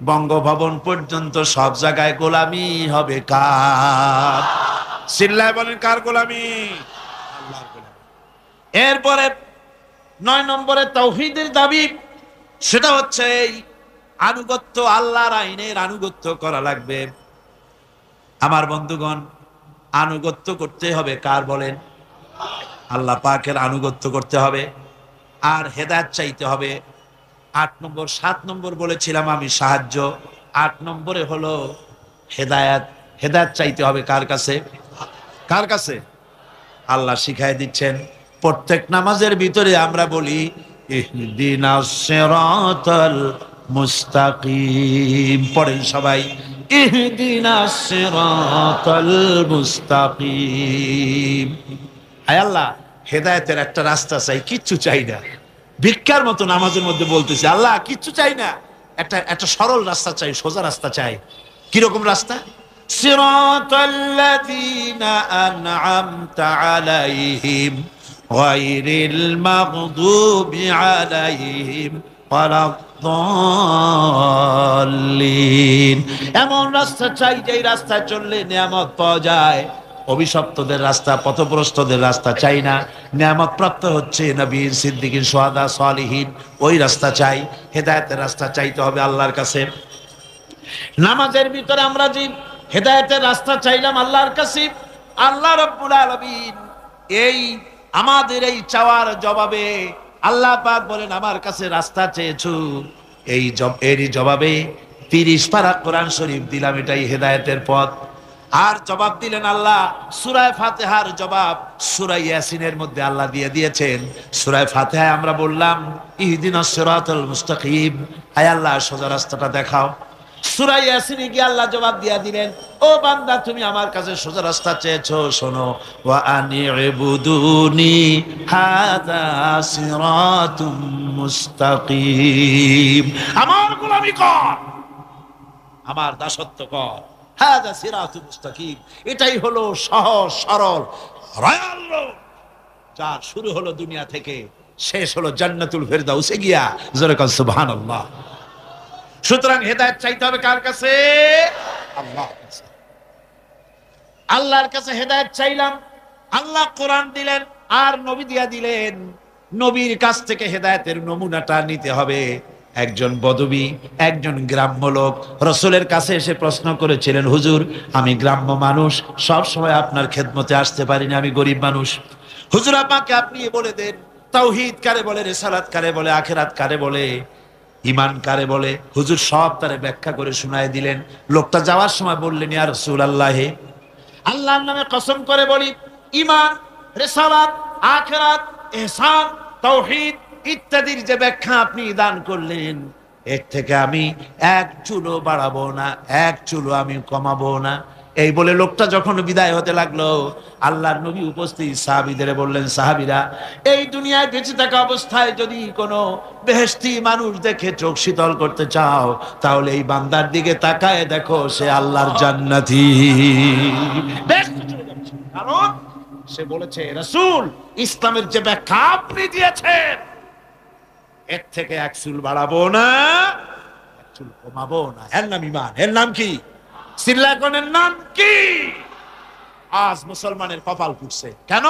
বঙ্গভবন পর্যন্ত সব জায়গায় গোলামি হবে কার? চিল্লায় বলেন, কার গোলামি? আল্লাহর গোলামি। এরপরে 9 নম্বরে তাওহীদের দাবি, সেটা হচ্ছে আনুগত্য, আল্লাহর আইনের আনুগত্য করা লাগবে। আমার বন্ধুগণ, আনুগত্য করতে হবে কার বলেন? আল্লাহ পাকের আনুগত্য করতে হবে আর হেদায়েত চাইতে হবে। 8 নম্বর, 7 নম্বর বলেছিলাম আমি সাহায্য, 8 নম্বরে হলো হেদায়েত। হেদায়েত চাইতে হবে কার কাছে? কার কাছে? আল্লাহ শিখাই দিচ্ছেন। প্রত্যেক নামাজের ভিতরে আমরা বলি, ইহদিনাস সিরাতাল মুস্তাকিম। পড়েন সবাই, ইহদিনাস সিরাতাল মুস্তাকিম। আয় আল্লাহ, হেদায়েতের একটা রাস্তা চাই, কিচ্ছু চাই না। ভিক্ষার মতো নামাজের মধ্যে বলতেছি, আল্লাহ কিচ্ছু চাই না, একটা সরল রাস্তা চাই, সোজা রাস্তা চাই। কিরকম রাস্তা? সিরাতাল্লাযীনা আন'আমতা আলাইহিম গায়রিল মাগদুবি আলাইহিম ওয়ালাদ-দাল্লিন। এমন রাস্তা চাই যেই রাস্তায় চললে নিয়ামত পাওয়া যায়। অভিশপ্তদের রাস্তা, পথভ্রষ্টদের রাস্তা চাই না। নিয়ামত প্রাপ্ত হচ্ছে নবীর, সিদ্দিকিন, শুহাদা, সালিহিন, ওই রাস্তা চাই। হেদায়েতের রাস্তা চাইতে হবে আল্লাহর কাছে। নামাজের ভিতরে আমরা যে হেদায়েতের রাস্তা চাইলাম আল্লাহর কাছে, আল্লাহ রাব্বুল আলামিন এই আমাদের এই চাওয়ার জবাবে আল্লাহ পাক বলেন, আমার কাছে রাস্তা চেয়েছো, এরই জবাবে 30 পারা কোরআন শরীফ দিলাম, এটাই হেদায়েতের পথ। আর জবাব দিলেন আল্লাহ, সূরা ফাতিহার জবাব সূরা ইয়াসিনের মধ্যে আল্লাহ দিয়ে দিয়েছেন। সূরা ফাতিহায় আমরা বললাম ইহদিনাস সিরাতাল মুস্তাকিম, আয় আল্লাহ সোজা রাস্তাটা দেখাও। সূরা ইয়াসিনে গিয়ে আল্লাহ জবাব দিয়ে দিলেন, ও বান্দা তুমি আমার কাছে সোজা রাস্তা চেয়েছো, শোনো, ওয়া আনি'বুদুনি হাযা সিরাতুম মুস্তাকিম, আমার গোলামি কর, আমার দাসত্ব কর। হাযা সিরাতুল মুস্তাকিম, এটাই হলো সহজ সরল রয়্যাল রোড, যার শুরু হলো দুনিয়া থেকে, শেষ হলো জান্নাতুল ফেরদাউসে গিয়া। জোরে কান সুবহানাল্লাহ। সুতরাং হেদায়েত চাইতে হবে কার কাছে? আল্লাহর কাছে। আল্লাহর কাছে হেদায়েত চাইলাম, আল্লাহ কোরআন দিলেন আর নবী দিয়া দিলেন। নবীর কাছ থেকে হেদায়েতের নমুনাটা নিতে হবে। একজন বদবী, একজন গ্রাম্য লোক রাসূলের কাছে এসে প্রশ্ন করেছিলেন, হুজুর আমি গ্রাম্য মানুষ, সব সময় আপনার খেদমতে আসতে পারি না, আমি গরিব মানুষ, হুজুর আমাকে আপনি বলে দেন তাওহীদ কারে বলে, রিসালাত কারে বলে, আখিরাত কারে বলে, ঈমান কারে বলে। হুজুর সব তারে ব্যাখ্যা করে শোনায় দিলেন। লোকটা যাওয়ার সময় বললেন, ইয়া রাসূলুল্লাহ, আল্লাহর নামে কসম করে বলি, ঈমান, রিসালাত, আখিরাত, ইহসান, তাওহীদ ইত্যাদির যে ব্যাখ্যা আপনি দান করলেন, এর থেকে আমি এক চুলও বাড়াবো না, এক চুলও আমি কমাবো না। এই বলে লোকটা যখন বিদায় হতে লাগলো, আল্লাহর নবী উপস্থিত সাহাবীদের বললেন, সাহাবীরা, এই দুনিয়ায় বেঁচে থাকা অবস্থায় যদি কোনো বেহেশতি মানুষ দেখে চোখ শীতল করতে চাও, তাহলে এই বান্দার দিকে তাকায় দেখো, সে আল্লাহর জান্নাতি। কারণ সে বলেছে, রাসূল ইসলামের যে ব্যাখ্যা আপনি দিয়েছেন, এর থেকে এক চুল বাড়াবো না, এক চুল কমাবো না। এর নাম ঈমান। এর নাম কি? সিল্লাকনের নাম কি? আজ মুসলমানের কপাল পুড়ছে। কেন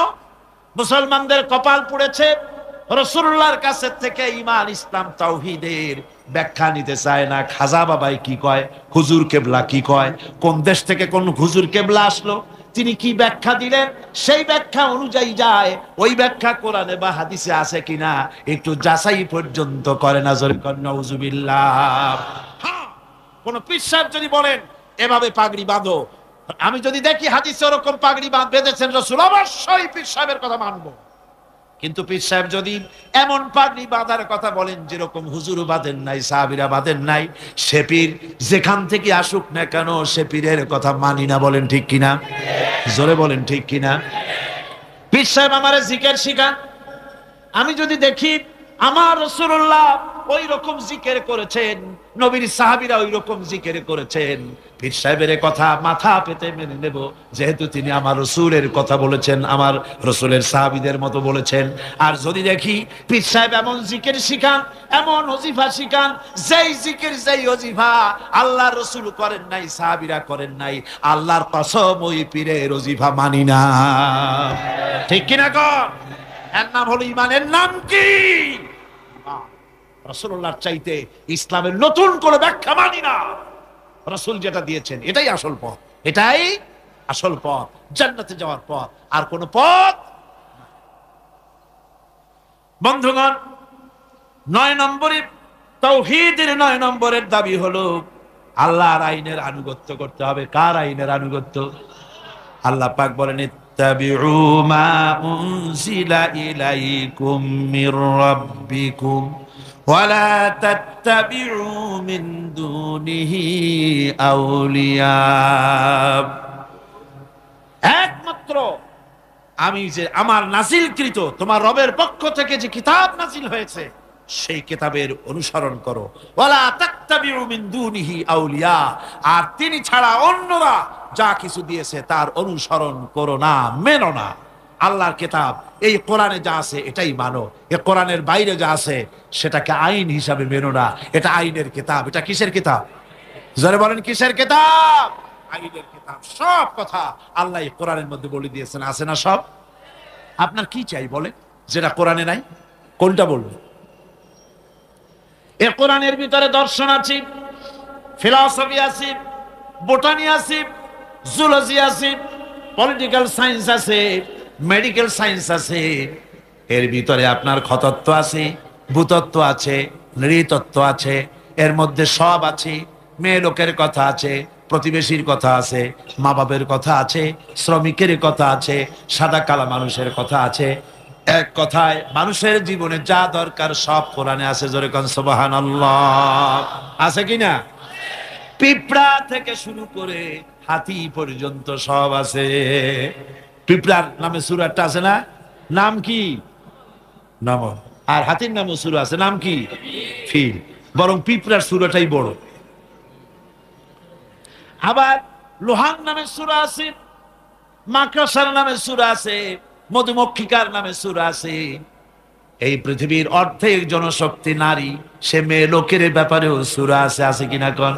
মুসলমানদের কপাল পুড়েছে? রাসূলুল্লাহর কাছে থেকে ঈমান, ইসলাম, তাওহীদের ব্যাখ্যা নিতে চায় না। খাজা বাবাই কি কয়, হুজুর কেবলা কি কয়, কোন দেশ থেকে কোন হুজুর কেবলা আসলো, তিনি কি ব্যাখ্যা দিলেন, সেই ব্যাখ্যা অনুযায়ী যায়। ওই ব্যাখ্যা কোরআনে বা হাদিসে আছে কিনা একটু যাচাই পর্যন্ত করে না। জোরে কর নাউযুবিল্লাহ। হ্যাঁ, কোন পীর সাহেব যদি বলেন এভাবে পাগড়ি বাঁধো, আমি যদি দেখি হাদিসে ওরকম পাগড়ি বেঁধেছেন রাসূল, অবশ্যই পীর সাহেবের কথা মানবো। কিন্তু পীর সাহেব যদি এমন পাগড়ি বাঁধার কথা বলেন যেরকম হুজুরও বাঁধেন নাই, সাহাবীরা বাঁধেন নাই, সে পীর যেখান থেকে আসুক না কেন, সে পীরের কথা মানি না। বলেন ঠিক কিনা? জোরে বলেন ঠিক কিনা? পীর সাহেব আমারে জিকির শিখান, আমি যদি দেখি আমার রাসূলুল্লাহ ওই রকম জিকির করেছেন, নবীর সাহাবীরা ওই রকম জিকির করেছেন, পীর সাহেবের কথা মাথা পেতে মেনে নেব, যেহেতু তিনি আমার রাসূলের কথা বলেছেন, আমার রাসূলের সাহাবীদের মতো বলেছেন। আর যদি দেখি পীর সাহেব এমন জিকির শিখান, এমন ওজিফা শিখান, যেই জিকির যেই ওজিফা আল্লাহর রাসূল করেন নাই, সাহাবীরা করেন নাই, আল্লাহর কসম ওই পীরের ওজিফা মানি না। ঠিক কিনা কর? এর নাম হলো ঈমান। এর নাম কি? রাসূলুল্লাহর চাইতে ইসলামের নতুন করে ব্যাখ্যা মানি না। রাসূল যেটা দিয়েছেন এটাই আসল পথ, এটাই আসল পথ, জান্নাতে যাওয়ার পথ, আর কোন পথ। বন্ধুগণ, 9 নম্বরে তাওহীদের 9 নম্বরের দাবি হলো আল্লাহর আইনের আনুগত্য করতে হবে। কার আইনের আনুগত্য? আল্লাহ পাক বলেন, ইত্তাবিউ মা উনজিলা ইলাইকুম মির রাব্বিকুম ওয়ালা তাত্তাবিউ মিন দুনিহি আউলিয়া, একমাত্র আমি যে আমার নাজিলকৃত তোমার রবের পক্ষ থেকে যে কিতাব নাজিল হয়েছে সেই কিতাবের অনুসরণ করো। ওয়ালা তাত্তাবিউ মিন দুনিহি আউলিয়া, আর তিনি ছাড়া অন্যরা যা কিছু দিয়েছে তার অনুসরণ করো না, মেনো না। আল্লাহর কিতাব এই কোরআনে যা আছে এটাই মানো, এই কোরআনের বাইরে যা আছে সেটাকে আইন হিসাবে মেনো না। এটা আইনের কিতাব। এটা কিসের কিতাব? জোরে বলেন কিসের কিতাব? আইনের কিতাব। সব কথা আল্লাহ কোরআনের মধ্যে বলে দিয়েছেন, আছে না সব? আপনার কি চাই বলে, যেটা কোরআনে নাই? কোনটা বলবেন? এই কোরআনের ভিতরে দর্শন আছে, ফিলসফি আছে, বোটানি আছে, জুলজি আছে, পলিটিক্যাল সায়েন্স আছে, মেডিকেল সায়েন্স আছে। এর ভিতরে আপনার খতত্ব আছে, ভূতত্ব আছে, নৃতত্ব আছে, এর মধ্যে সব আছে। মেয়ে লোকের কথা আছে, প্রতিবেশীর কথা আছে, মা বাপের কথা আছে, শ্রমিকের কথা আছে, সাদা কালা মানুষের কথা আছে। এক কথায় মানুষের জীবনে যা দরকার সব কোরআনে আছে। জোরে কোন সুবহানাল্লাহ। আছে কিনা? পিঁপড়া থেকে শুরু করে হাতি পর্যন্ত সব আছে। পিঁপড়ার নামে সূরা একটা আছে না? নাম কি? নাম। আর হাতির নামে সূরা আছে, নাম কি? ফিল। বরং পিঁপড়ার সূরাটাই বড়। আবার লোহান নামে সূরা আছে, মাকড়সার নামে সূরা আছে, মধুমক্ষিকার নামে সূরা আছে। এই পৃথিবীর অর্ধেক জনশক্তি নারী, সে মেয়ে লোকের ব্যাপারেও সূরা আছে। আছে কিনা কোন?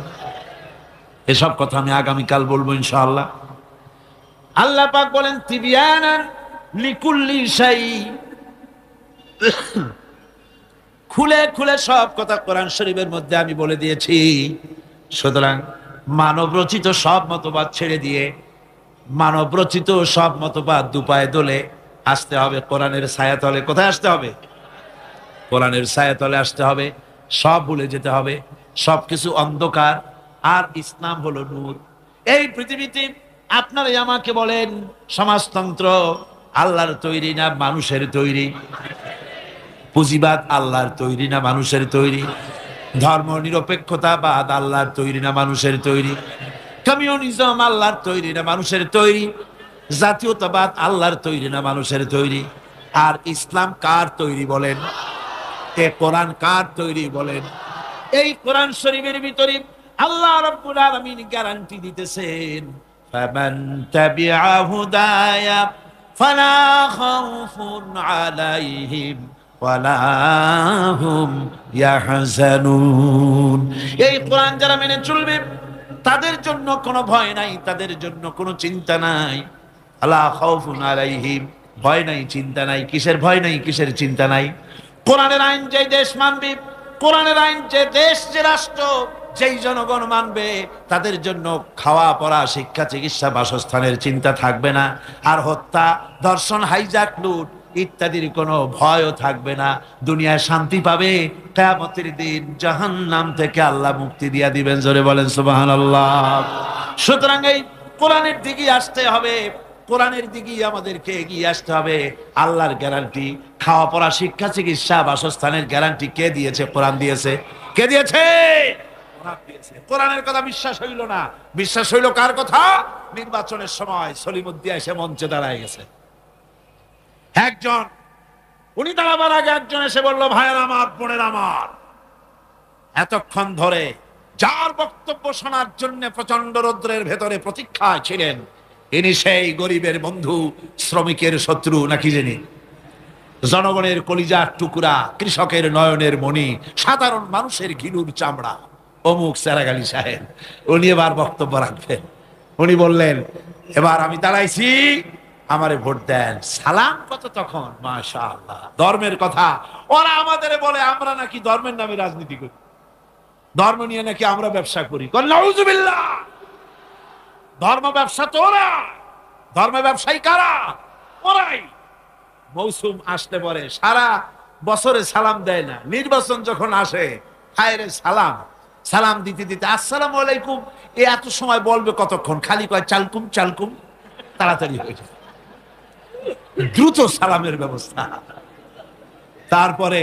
এসব কথা আমি আগামীকাল বলবো ইনশাআল্লাহ। আল্লাহ পাক বলেন তিবিয়ানান লিকুল্লি শাই, খুলে খুলে সব কথা কোরআন শরীফের মধ্যে আমি বলে দিয়েছি। সুতরাং মানব রচিত সব মতবাদ ছেড়ে দিয়ে মানব রচিত সব মতবাদ দুপায়ে দোলে আসতে হবে কোরআনের ছায়াতলে। কোথায় আসতে হবে? কোরআনের ছায়াতলে আসতে হবে। সব ভুলে যেতে হবে, সবকিছু অন্ধকার, আর ইসলাম হলো নূর। এই পৃথিবীতে আপনারাই আমাকে বলেন, সমাজতন্ত্র আল্লাহর তৈরি না মানুষের তৈরি? পুঁজিবাদ আল্লাহর তৈরি না মানুষের তৈরি? ধর্ম নিরপেক্ষতাবাদ আল্লাহর তৈরি না মানুষের তৈরি? কমিউনিজম আল্লাহর তৈরি না মানুষের তৈরি? জাতীয়তাবাদ আল্লাহর তৈরি না মানুষের তৈরি? আর ইসলাম কার তৈরি বলেন? এ কোরআন কার তৈরি বলেন? এই কোরআন শরীফের ভিতরে আল্লাহ রাব্বুল আলামিন গ্যারান্টি দিতেছেন, ফামান তাবিআ হুদায়া ফালা খাউফুন আলাইহিম ওয়ালা হুম ইয়াহজানুন। এই কোরআন যারা মেনে চলবে তাদের জন্য কোনো ভয় নাই, তাদের জন্য কোনো চিন্তা নাই। আলা খাউফুন আলাইহিম, ভয় নাই, চিন্তা নাই। কিসের ভয় নাই, কিসের চিন্তা নাই? কোরআনের আইন যে দেশ মানবে, কোরআনের আইন যে দেশ, যে রাষ্ট্র, যেই জনগণ মানবে, তাদের জন্য খাওয়া পড়া, শিক্ষা, চিকিৎসা, বাসস্থানের চিন্তা থাকবে না। আর হত্যা, ধর্ষণ, হাইজাক, লুট ইত্যাদির কোনো ভয়ও থাকবে না। দুনিয়ায় শান্তি পাবে, কিয়ামতের দিন জাহান্নাম থেকে আল্লাহ মুক্তি দিয়া দিবেন। জোরে বলেন সুবহানাল্লাহ। সুতরাং এই কোরআনের দিকে আসতে হবে, কোরআনের দিকে আমাদেরকে এগিয়ে আসতে হবে। আল্লাহর গ্যারান্টি, খাওয়া পড়া, শিক্ষা, চিকিৎসা, বাসস্থানের গ্যারান্টি কে দিয়েছে? কোরআন দিয়েছে। কে দিয়েছে? কোরআন দিয়েছে। কোরআনের কথা বিশ্বাস হইল না, বিশ্বাস হইল কার কথা? নির্বাচনের সময় সলিমুদ্দিন এসে মঞ্চে দাঁড়ায় গেছে। একজন, উনি দাঁড়াবার আগে একজন এসে বলল, ভাইয়ের আমার, বোনের আমার, এতক্ষণ ধরে যার বক্তব্য শোনার জন্য প্রচন্ড রৌদ্রের ভেতরে প্রতীক্ষায় ছিলেন, ইনি সেই গরিবের বন্ধু, শ্রমিকের শত্রু নাকি জানি, জনগণের কলিজার টুকরা, কৃষকের নয়নের মণি, সাধারণ মানুষের ঘিলুর চামড়া, অমুক চেরাগালী সাহেব। উনি এবার বক্তব্য রাখবেন। উনি বললেন, এবার আমি দাঁড়াইছি, আমারে ভোট দেন। সালাম কত তখন, মাশাআল্লাহ। ধর্মের কথা ওরা আমাদের বলে, আমরা নাকি ধর্মের নামে রাজনীতি করি, ধর্ম নিয়ে নাকি আমরা ব্যবসা করি। নাউজুবিল্লাহ। ধর্ম ব্যবসা তো ওরা, ধর্ম ব্যবসায়ী কারা? ওরাই। মৌসুম আসলে পরে সারা বছরে সালাম দেয় না, নির্বাচন যখন আসে, হায়রে সালাম, সালাম দিতে দিতে আসসালামু আলাইকুম, এত সময় বলবে কতক্ষণ? খালি কয় চালকুম চালকুম, তাড়াতাড়ি হয়ে যায়। দ্রুত সালামের ব্যবস্থা। তারপরে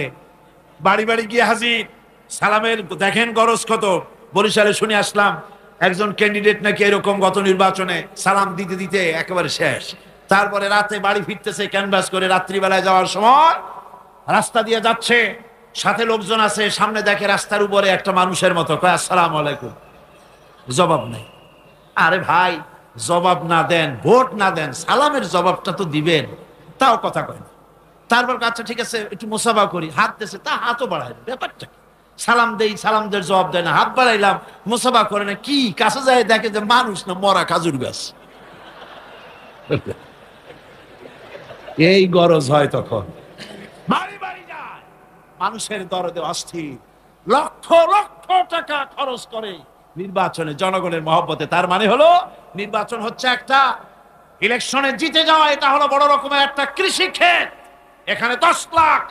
বাড়ি বাড়ি গিয়ে হাজির, সালামের দেখেন গরজ কত। বরিশালে শুনে আসলাম একজন ক্যান্ডিডেট নাকি এরকম গত নির্বাচনে সালাম দিতে দিতে একেবারে শেষ। তারপরে রাতে বাড়ি ফিরতেছে ক্যানভাস করে, রাত্রিবেলায় যাওয়ার সময় রাস্তা দিয়ে যাচ্ছে, সাথে লোকজন আছে, সামনে দেখে রাস্তার উপরে একটা মানুষের মতো, কয় আসসালামু আলাইকুম, জবাব নেই। আরে ভাই, জবাব না দেন, ভোট না দেন, সালামের জবাবটা তো দিবেন, তাও কথা কয় না। তারপর আচ্ছা ঠিক আছে একটু মুসাফা করি, হাত দিয়েছে, তা হাতও বাড়ায় না, ব্যাপারটা কি? সালাম দেই, সালামদের জবাব দেয় না, হাত বাড়াইলাম, মুসাফা করে না, কি কাছে যায় দেখে যে মানুষ না মরা খাজুর গাছ। এই গরজ হয় তখন, বাড়ি বাড়ি যায়, মানুষের দরদে অস্থির, লক্ষ লক্ষ টাকা খরচ করে নির্বাচনে জনগণের মহব্বতে। তার মানে হলো নির্বাচন হচ্ছে একটা ইলেকশনে জিতে যাওয়া, এটা হলো বড় রকমের একটা কৃষি ক্ষেত। এখানে 10 লাখ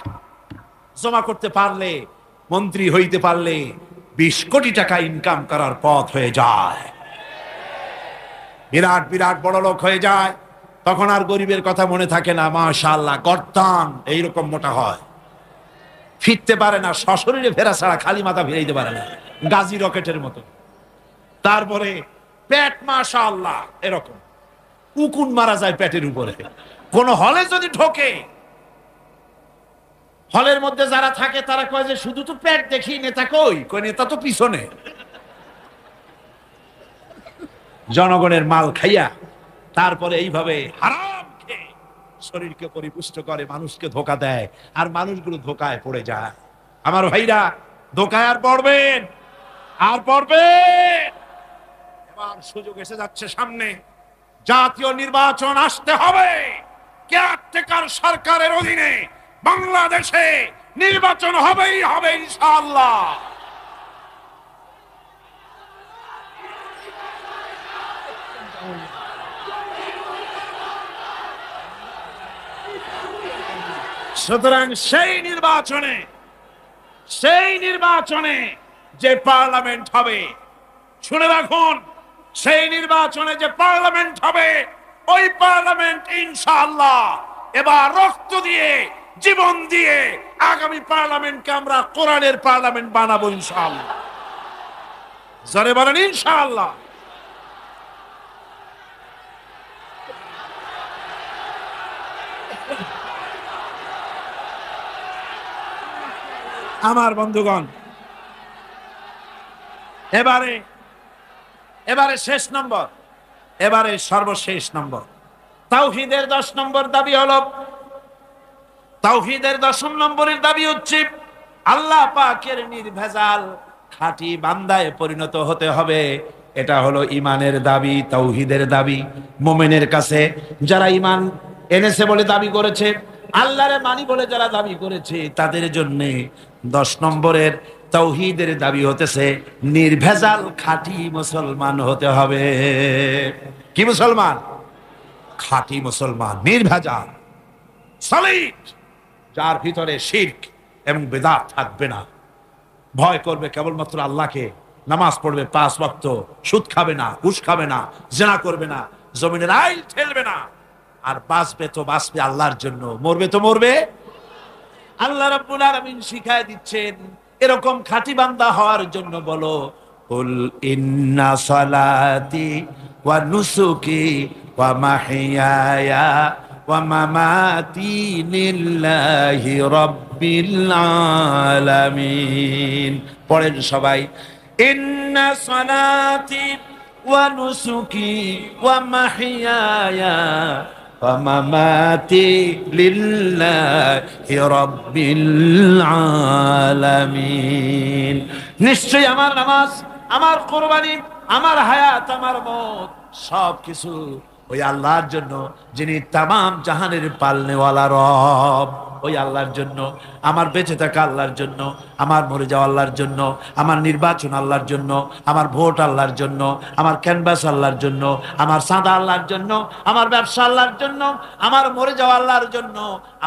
জমা করতে পারলে, মন্ত্রী হইতে পারলে 20 কোটি টাকা ইনকাম করার পথ হয়ে যায়, বিরাট বিরাট বড় লোক হয়ে যায়। তখন আর গরিবের কথা মনে থাকে না। মাশাআল্লাহ, গর্দান এইরকম মোটা হয়, ফিরতে পারে না, সশরীরে ফেরা ছাড়া খালি মাথা ফিরাইতে পারে না, গাজী রকেটের মতো। তারপরে পেট মাশাআল্লাহ এরকম উকুন মারা যায় পেটের উপরে। কোন হলে যদি ঢোকে, হলের মধ্যে যারা থাকে তারা কয় যে শুধু তো পেট দেখি, নেতা কই? কই নেতা তো পিছনে। জনগণের মাল খাইয়া তারপরে এইভাবে হারাম খেয়ে শরীরকে পরিপুষ্ট করে, মানুষকে ধোকা দেয়, আর মানুষগুলো ধোকায় পড়ে যায়। আমার ভাইরা, ধোকায় আর পড়বেন, আর পড়বেন। এবার সুযোগ এসে যাচ্ছে সামনে, জাতীয় নির্বাচন আসতে হবে। কেয়ারটেকার সরকারের অধীনে বাংলাদেশে নির্বাচন হবেই হবে ইনশাআল্লাহ। সুতরাং সেই নির্বাচনে যে পার্লামেন্ট হবে, শুনে রাখুন, সেই নির্বাচনে যে পার্লামেন্ট হবে, ওই পার্লামেন্ট ইনশাআল্লাহ এবার রক্ত দিয়ে, জীবন দিয়ে আগামী পার্লামেন্টকে আমরা কোরআনের পার্লামেন্ট বানাবো ইনশাআল্লাহ। জোরে বলেন ইনশাআল্লাহ। আমার বন্ধুগণ, এবারে শেষ নম্বর, এবারে সর্বশেষ নম্বর, তাওহীদের 10 নম্বর দাবি হলো, তাওহীদের 10 নম্বরের দাবি হচ্ছে আল্লাহ পাকের নির্ভেজাল খাঁটি বান্দায় পরিণত হতে হবে। এটা হলো ইমানের দাবি, তাওহীদের দাবি। মুমিনের কাছে যারা ইমান এনেছে বলে দাবি করেছে, আল্লাহরে মানি বলে যারা দাবি করেছে, তাদের জন্য 10 নম্বরের তাওহীদের দাবি হতেছে নির্ভেজাল খাঁটি মুসলমান হতে হবে। কি মুসলমান? খাঁটি মুসলমান, নির্ভেজাল, সলিড, যার ভিতরে শিরক এবং বেদাত থাকবে না। ভয় করবে কেবলমাত্র আল্লাহকে, নামাজ পড়বে 5 ওয়াক্ত, সুদ খাবে না, ঘুষ খাবে না, জিনা করবে না, জমিনের আইল ঠেলবে না, আর বাঁচবে তো বাঁচবে আল্লাহর জন্য, মরবে তো মরবে। আল্লাহ রাব্বুল আলামিন শিখায় দিচ্ছেন এরকম খাঁটি বান্দা হওয়ার জন্য বলো, কুল ইন্না সালাতি ওয়া নুসুকি ওয়া মাহইয়ায়া ওয়া মামাতি লিল্লাহি রাব্বিল আলামিন। পড়েন সবাই, ইন্না সালাতি ওয়া নুসুকি ওয়া মাহইয়ায়া ওয়া মামাতি লিল্লাহি রাব্বিল আলামিন। নিশ্চয়ই আমার নামাজ, আমার কুরবানি, আমার হায়াত, আমার মওত সবকিছু ওই আল্লাহর জন্য, যিনি তামাম জাহানের পালনেওয়ালা রব। ওই আল্লাহর জন্য, আমার বেঁচে থাকা আল্লাহর জন্য, আমার মরে যাওয়া আল্লাহর জন্য, আমার নির্বাচন আল্লাহর জন্য, আমার ভোট আল্লাহর জন্য, আমার ক্যানভাস আল্লাহর জন্য, আমার সাদা আল্লাহর জন্য, আমার ব্যবসা আল্লাহর জন্য, আমার মরে যাওয়া আল্লাহর জন্য,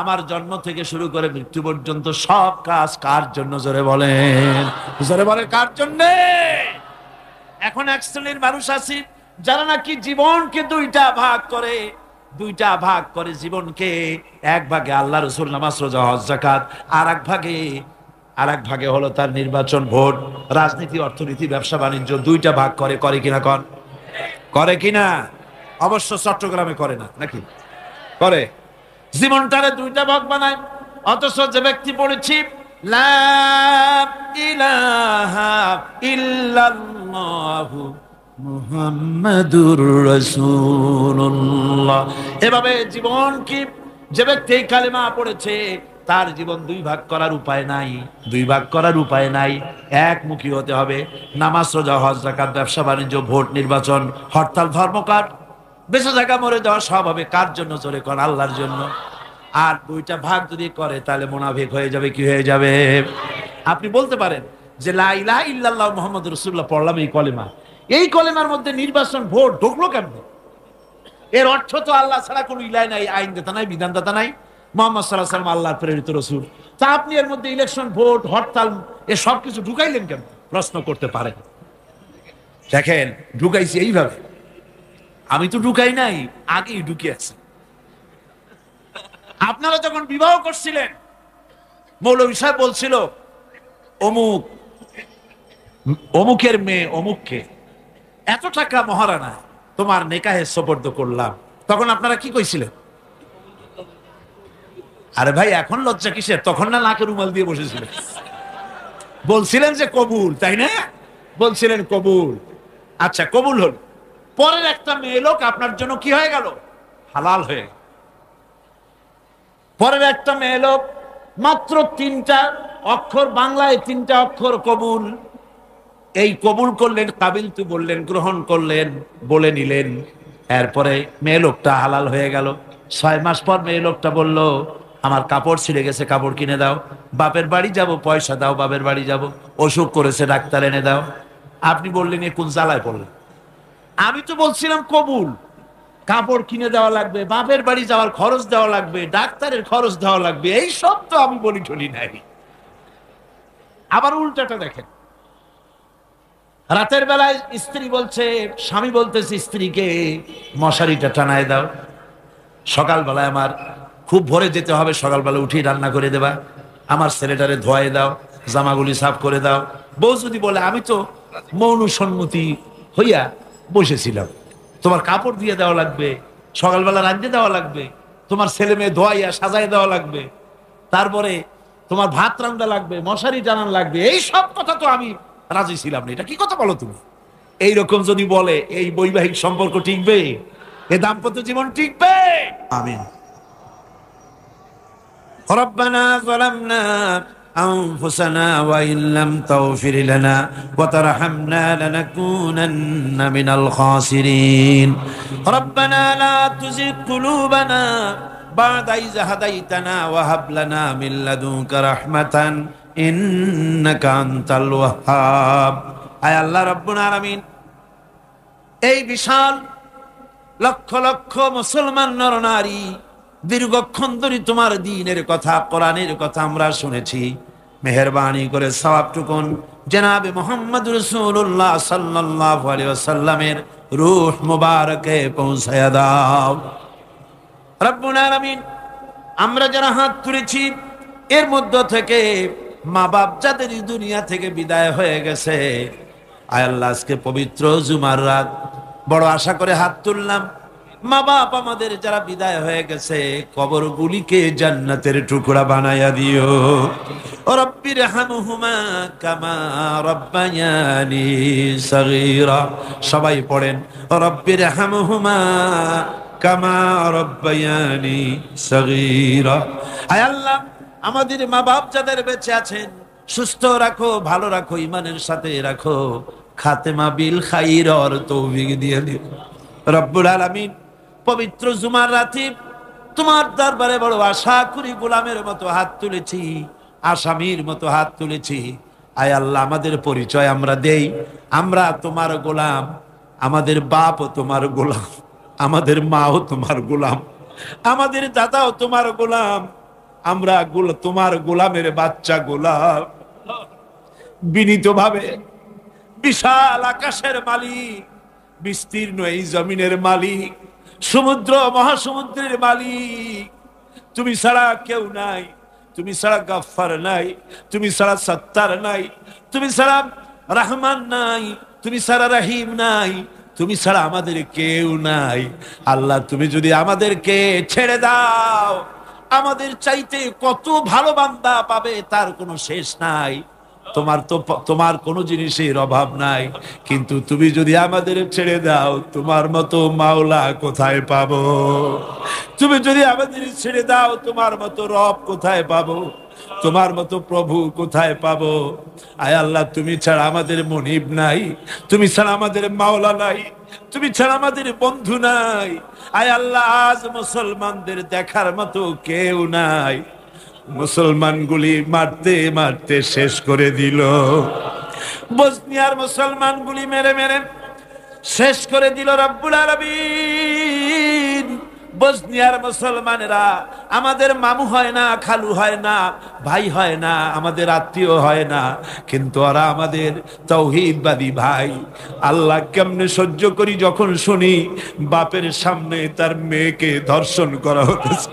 আমার জন্ম থেকে শুরু করে মৃত্যু পর্যন্ত সব কাজ কার জন্য? জোরে বলেন, জোরে বলেন, কার জন্য? এখন এক শ্রেণীর মানুষ আছে যারা নাকি জীবনকে দুইটা ভাগ করে জীবনকে। এক ভাগে আল্লাহ রাসূল নামাজ রোজা হজ যাকাত, আর এক ভাগে আর এক ভাগে হলো তার নির্বাচন, ভোট, রাজনীতি, অর্থনীতি, ব্যবসা বাণিজ্য, দুইটা ভাগ করে। করে কিনা কন? করে কিনা? অবশ্য চট্টগ্রামে করে না, নাকি করে? জীবনটারে দুইটা ভাগ বানায়। অথচ যে ব্যক্তি পড়েছি লা ইলাহা ইল্লাল্লাহু মুহাম্মাদুর রাসূলুল্লাহ, এভাবে জীবন কি, যে ব্যক্তি এই কালেমা পড়েছে তার জীবন দুই ভাগ করার উপায় নাই, দুই ভাগ করার উপায় নাই, একমুখী হতে হবে। নামাজ, রোজা, হজ, যাকাত, ব্যবসা বাণিজ্য, ভোট, নির্বাচন, হরতাল, ধর্মঘট, বেঁচে থাকা মরে যাওয়া সব হবে কার জন্য? জোরে কোন? আল্লাহর জন্য। আর দুইটা ভাগ যদি করে তাহলে মুনাফিক হয়ে যাবে। কি হয়ে যাবে? আপনি বলতে পারেন যে লা ইলাহা ইল্লাল্লাহ মুহাম্মাদুর রাসূলুল্লাহ পড়লাম, এই কলেমা, এই কলেমার মধ্যে নির্বাচন, ভোট ঢুকলো কেমনে? এর অর্থ তো আল্লাহ ছাড়া কোনো ইলাহ নাই, আইনদাতা নাই, বিধানদাতা নাই, মুহাম্মদ সাল্লাল্লাহু আলাইহি ওয়াসাল্লাম আল্লাহর প্রেরিত রাসূল। তা আপনি এর মধ্যে ইলেকশন, ভোট, হরতাল এ সব কিছু ঢুকাইলেন কেন? প্রশ্ন করতে পারেন। দেখেন, ঢুকাইছি এইভাবে, আমি তো ঢুকাই নাই, আগেই ঢুকিয়েছে। আপনারা যখন বিবাহ করছিলেন, মৌলভী সাহেব বলছিল অমুক, অমুকের মেয়ে অমুককে এত টাকা মহারানা তোমার নেকাহে সুপর্দ করলাম, তখন আপনারা কি কইছিলেন? আরে ভাই, এখন লজ্জা কিসের? তখন না নাকে রুমাল দিয়ে বসেছিলেন, বলছিলেন যে কবুল, তাই না? বলছিলেন কবুল। আচ্ছা, কবুল হল, পরের একটা মেয়ে লোক আপনার জন্য কি হয়ে গেল? হালাল হয়ে গেল। পরের একটা মেয়ে লোক, মাত্র 3টা অক্ষর, বাংলায় 3টা অক্ষর কবুল, এই কবুল করলেন, কাবিলতু বললেন, গ্রহণ করলেন, বলে নিলেন, এরপরে মেয়ে লোকটা হালাল হয়ে গেল। 6 মাস পর মেয়ে লোকটা বলল, আমার কাপড় ছিঁড়ে গেছে, কাপড় কিনে দাও। বাপের বাড়ি যাব, পয়সা দাও, বাপের বাড়ি যাব। অসুখ করেছে, ডাক্তার এনে দাও। আপনি বললেন, এ কোন জ্বালায় পড়লেন? আমি তো বলছিলাম কবুল, কাপড় কিনে দেওয়া লাগবে, বাপের বাড়ি যাওয়ার খরচ দেওয়া লাগবে, ডাক্তারের খরচ দেওয়া লাগবে, এই সব তো আমি বলি টলি নাই। আবার উল্টাটা দেখেন, রাতের বেলায় স্ত্রী বলছে, স্বামী বলতেছে স্ত্রীকে, মশারিটা টানায় দাও, সকালবেলায় আমার খুব ভোরে যেতে হবে, সকালবেলা উঠেই রান্না করে দেবা, আমার ছেলেটারে ধোয়াই দাও, জামাগুলি সাফ করে দাও। বউ যদি বলে, আমি তো মৌন সম্মতি হইয়া বসেছিলাম, তোমার কাপড় দিয়ে দেওয়া লাগবে, সকালবেলা রাঁধতে দেওয়া লাগবে, তোমার ছেলে মেয়ে ধোয়াইয়া সাজাই দেওয়া লাগবে, তারপরে তোমার ভাত রান্না লাগবে, মশারি টানান লাগবে, এই সব কথা তো আমি রাজি ছিলাম না। এটা কি কথা বলো তুমি? এইরকম যদি বলে, এই বৈবাহিক সম্পর্ক টিকবে? এ দাম্পত্য জীবন টিকবে? আমিন। রব্বানা যালামনা আনফুসানা ওয়া ইল্লাম তাগফির লানা ওয়া তারহামনা লানাকুনান্না মিনাল খাসিরিন। রব্বানা লা তুযিগ কুলুবানা বা'দা ইয হাদাইতানা ওয়া হাব লানা মিন লাদুনকা রাহমাতান ইন্নাকা আনতাল ওয়াহ্হাব। আয় আল্লাহ রাব্বুল আলামিন, এই বিশাল লক্ষ লক্ষ মুসলমান নরনারী দীর্ঘক্ষণ ধরে তোমার দ্বীনের কথা, কোরআনের কথা আমরা শুনেছি, মেহেরবানি করে সওয়াবটুকুন জনাবে মুহাম্মদ রাসূলুল্লাহ সাল্লাল্লাহু আলাইহি ওয়াসাল্লামের রূহ মুবারকে পৌঁছায়া দাও রব্বুল আলামিন। আমরা যারা হাত তুলেছি, এর মধ্য থেকে মা বাপ যাদের দুনিয়া থেকে বিদায় হয়ে গেছে, আয় আল্লাহ, আজকে পবিত্র জুমার রাত, বড় আশা করে হাত তুললাম, মা বাপ আমাদের যারা বিদায় হয়ে গেছে, কবরগুলিকে জান্নাতের টুকরা বানায়া দিও। রব্বির হামহুমা কামা রব্বায়ানি সগীরা। সবাই পড়েন, রব্বির হামহুমা কামা রব্বায়ানি সগীরা। আয় আল্লাহ, আমাদের মা বাপ যাদের বেঁচে আছেন, সুস্থ রাখো, ভালো রাখো, ইমানের সাথে রাখো, খাতেমা বিল খাইর তৌফিক দিয়ে দিও রব্বুল আলামিন। পবিত্র জুমার রাতে তোমার দরবারে বড় আশা করি, গোলামের মতো হাত তুলেছি, আসামির মতো হাত তুলেছি। আয় আল্লাহ, আমাদের পরিচয় আমরা দেই, আমরা তোমার গোলাম, আমাদের বাপও তোমার গোলাম, আমাদের মাও তোমার গোলাম, আমাদের দাদাও তোমার গোলাম, আমরা তোমার গোলামের বাচ্চা গোলাম। বিনীতভাবে, বিশাল আকাশের মালিক, বিস্তীর্ণ এই জমিনের মালিক, সমুদ্র মহাসমুদ্রের মালিক, তুমি ছাড়া কেউ নাই, তুমি ছাড়া গাফফার নাই, তুমি ছাড়া সত্তার নাই, তুমি ছাড়া রহমান নাই, তুমি ছাড়া রহিম নাই, তুমি ছাড়া আমাদের কেউ নাই। আল্লাহ তুমি যদি আমাদেরকে ছেড়ে দাও, আমাদের চাইতে কত ভালো বান্দা পাবে তার কোনো শেষ নাই। তোমার কোনো জিনিসের অভাব নাই, কিন্তু তুমি যদি আমাদের ছেড়ে দাও, তোমার মতো মাওলা কোথায় পাবো? তুমি যদি আমাদের ছেড়ে দাও, তোমার মতো রব কোথায় পাবো? তোমার মতো প্রভু কোথায় পাবো? আয় আল্লাহ, তুমি ছাড়া আমাদের মনিব নাই, তুমি ছাড়া আমাদের মাওলা নাই, তুমি ছাড়া আমাদের বন্ধু নাই। আয় আল্লাহ, আজ মুসলমানদের দেখার মতো কেউ নাই। মুসলমানগুলি মারতে মারতে শেষ করে দিল। বসনিয়ার মুসলমানগুলি মেরে মেরে শেষ করে দিল রব্বুল আলামিন। বসনিয়ার মুসলমানেরা আমাদের মামু হয় না, খালু হয় না, ভাই হয় না, আমাদের আত্মীয় হয় না, কিন্তু ওরা আমাদের তাওহীদবাদী ভাই। আল্লাহ, কেমনে সহ্য করি যখন শুনি বাপের সামনে তার মেয়েকে ধর্ষণ করা হতেছে।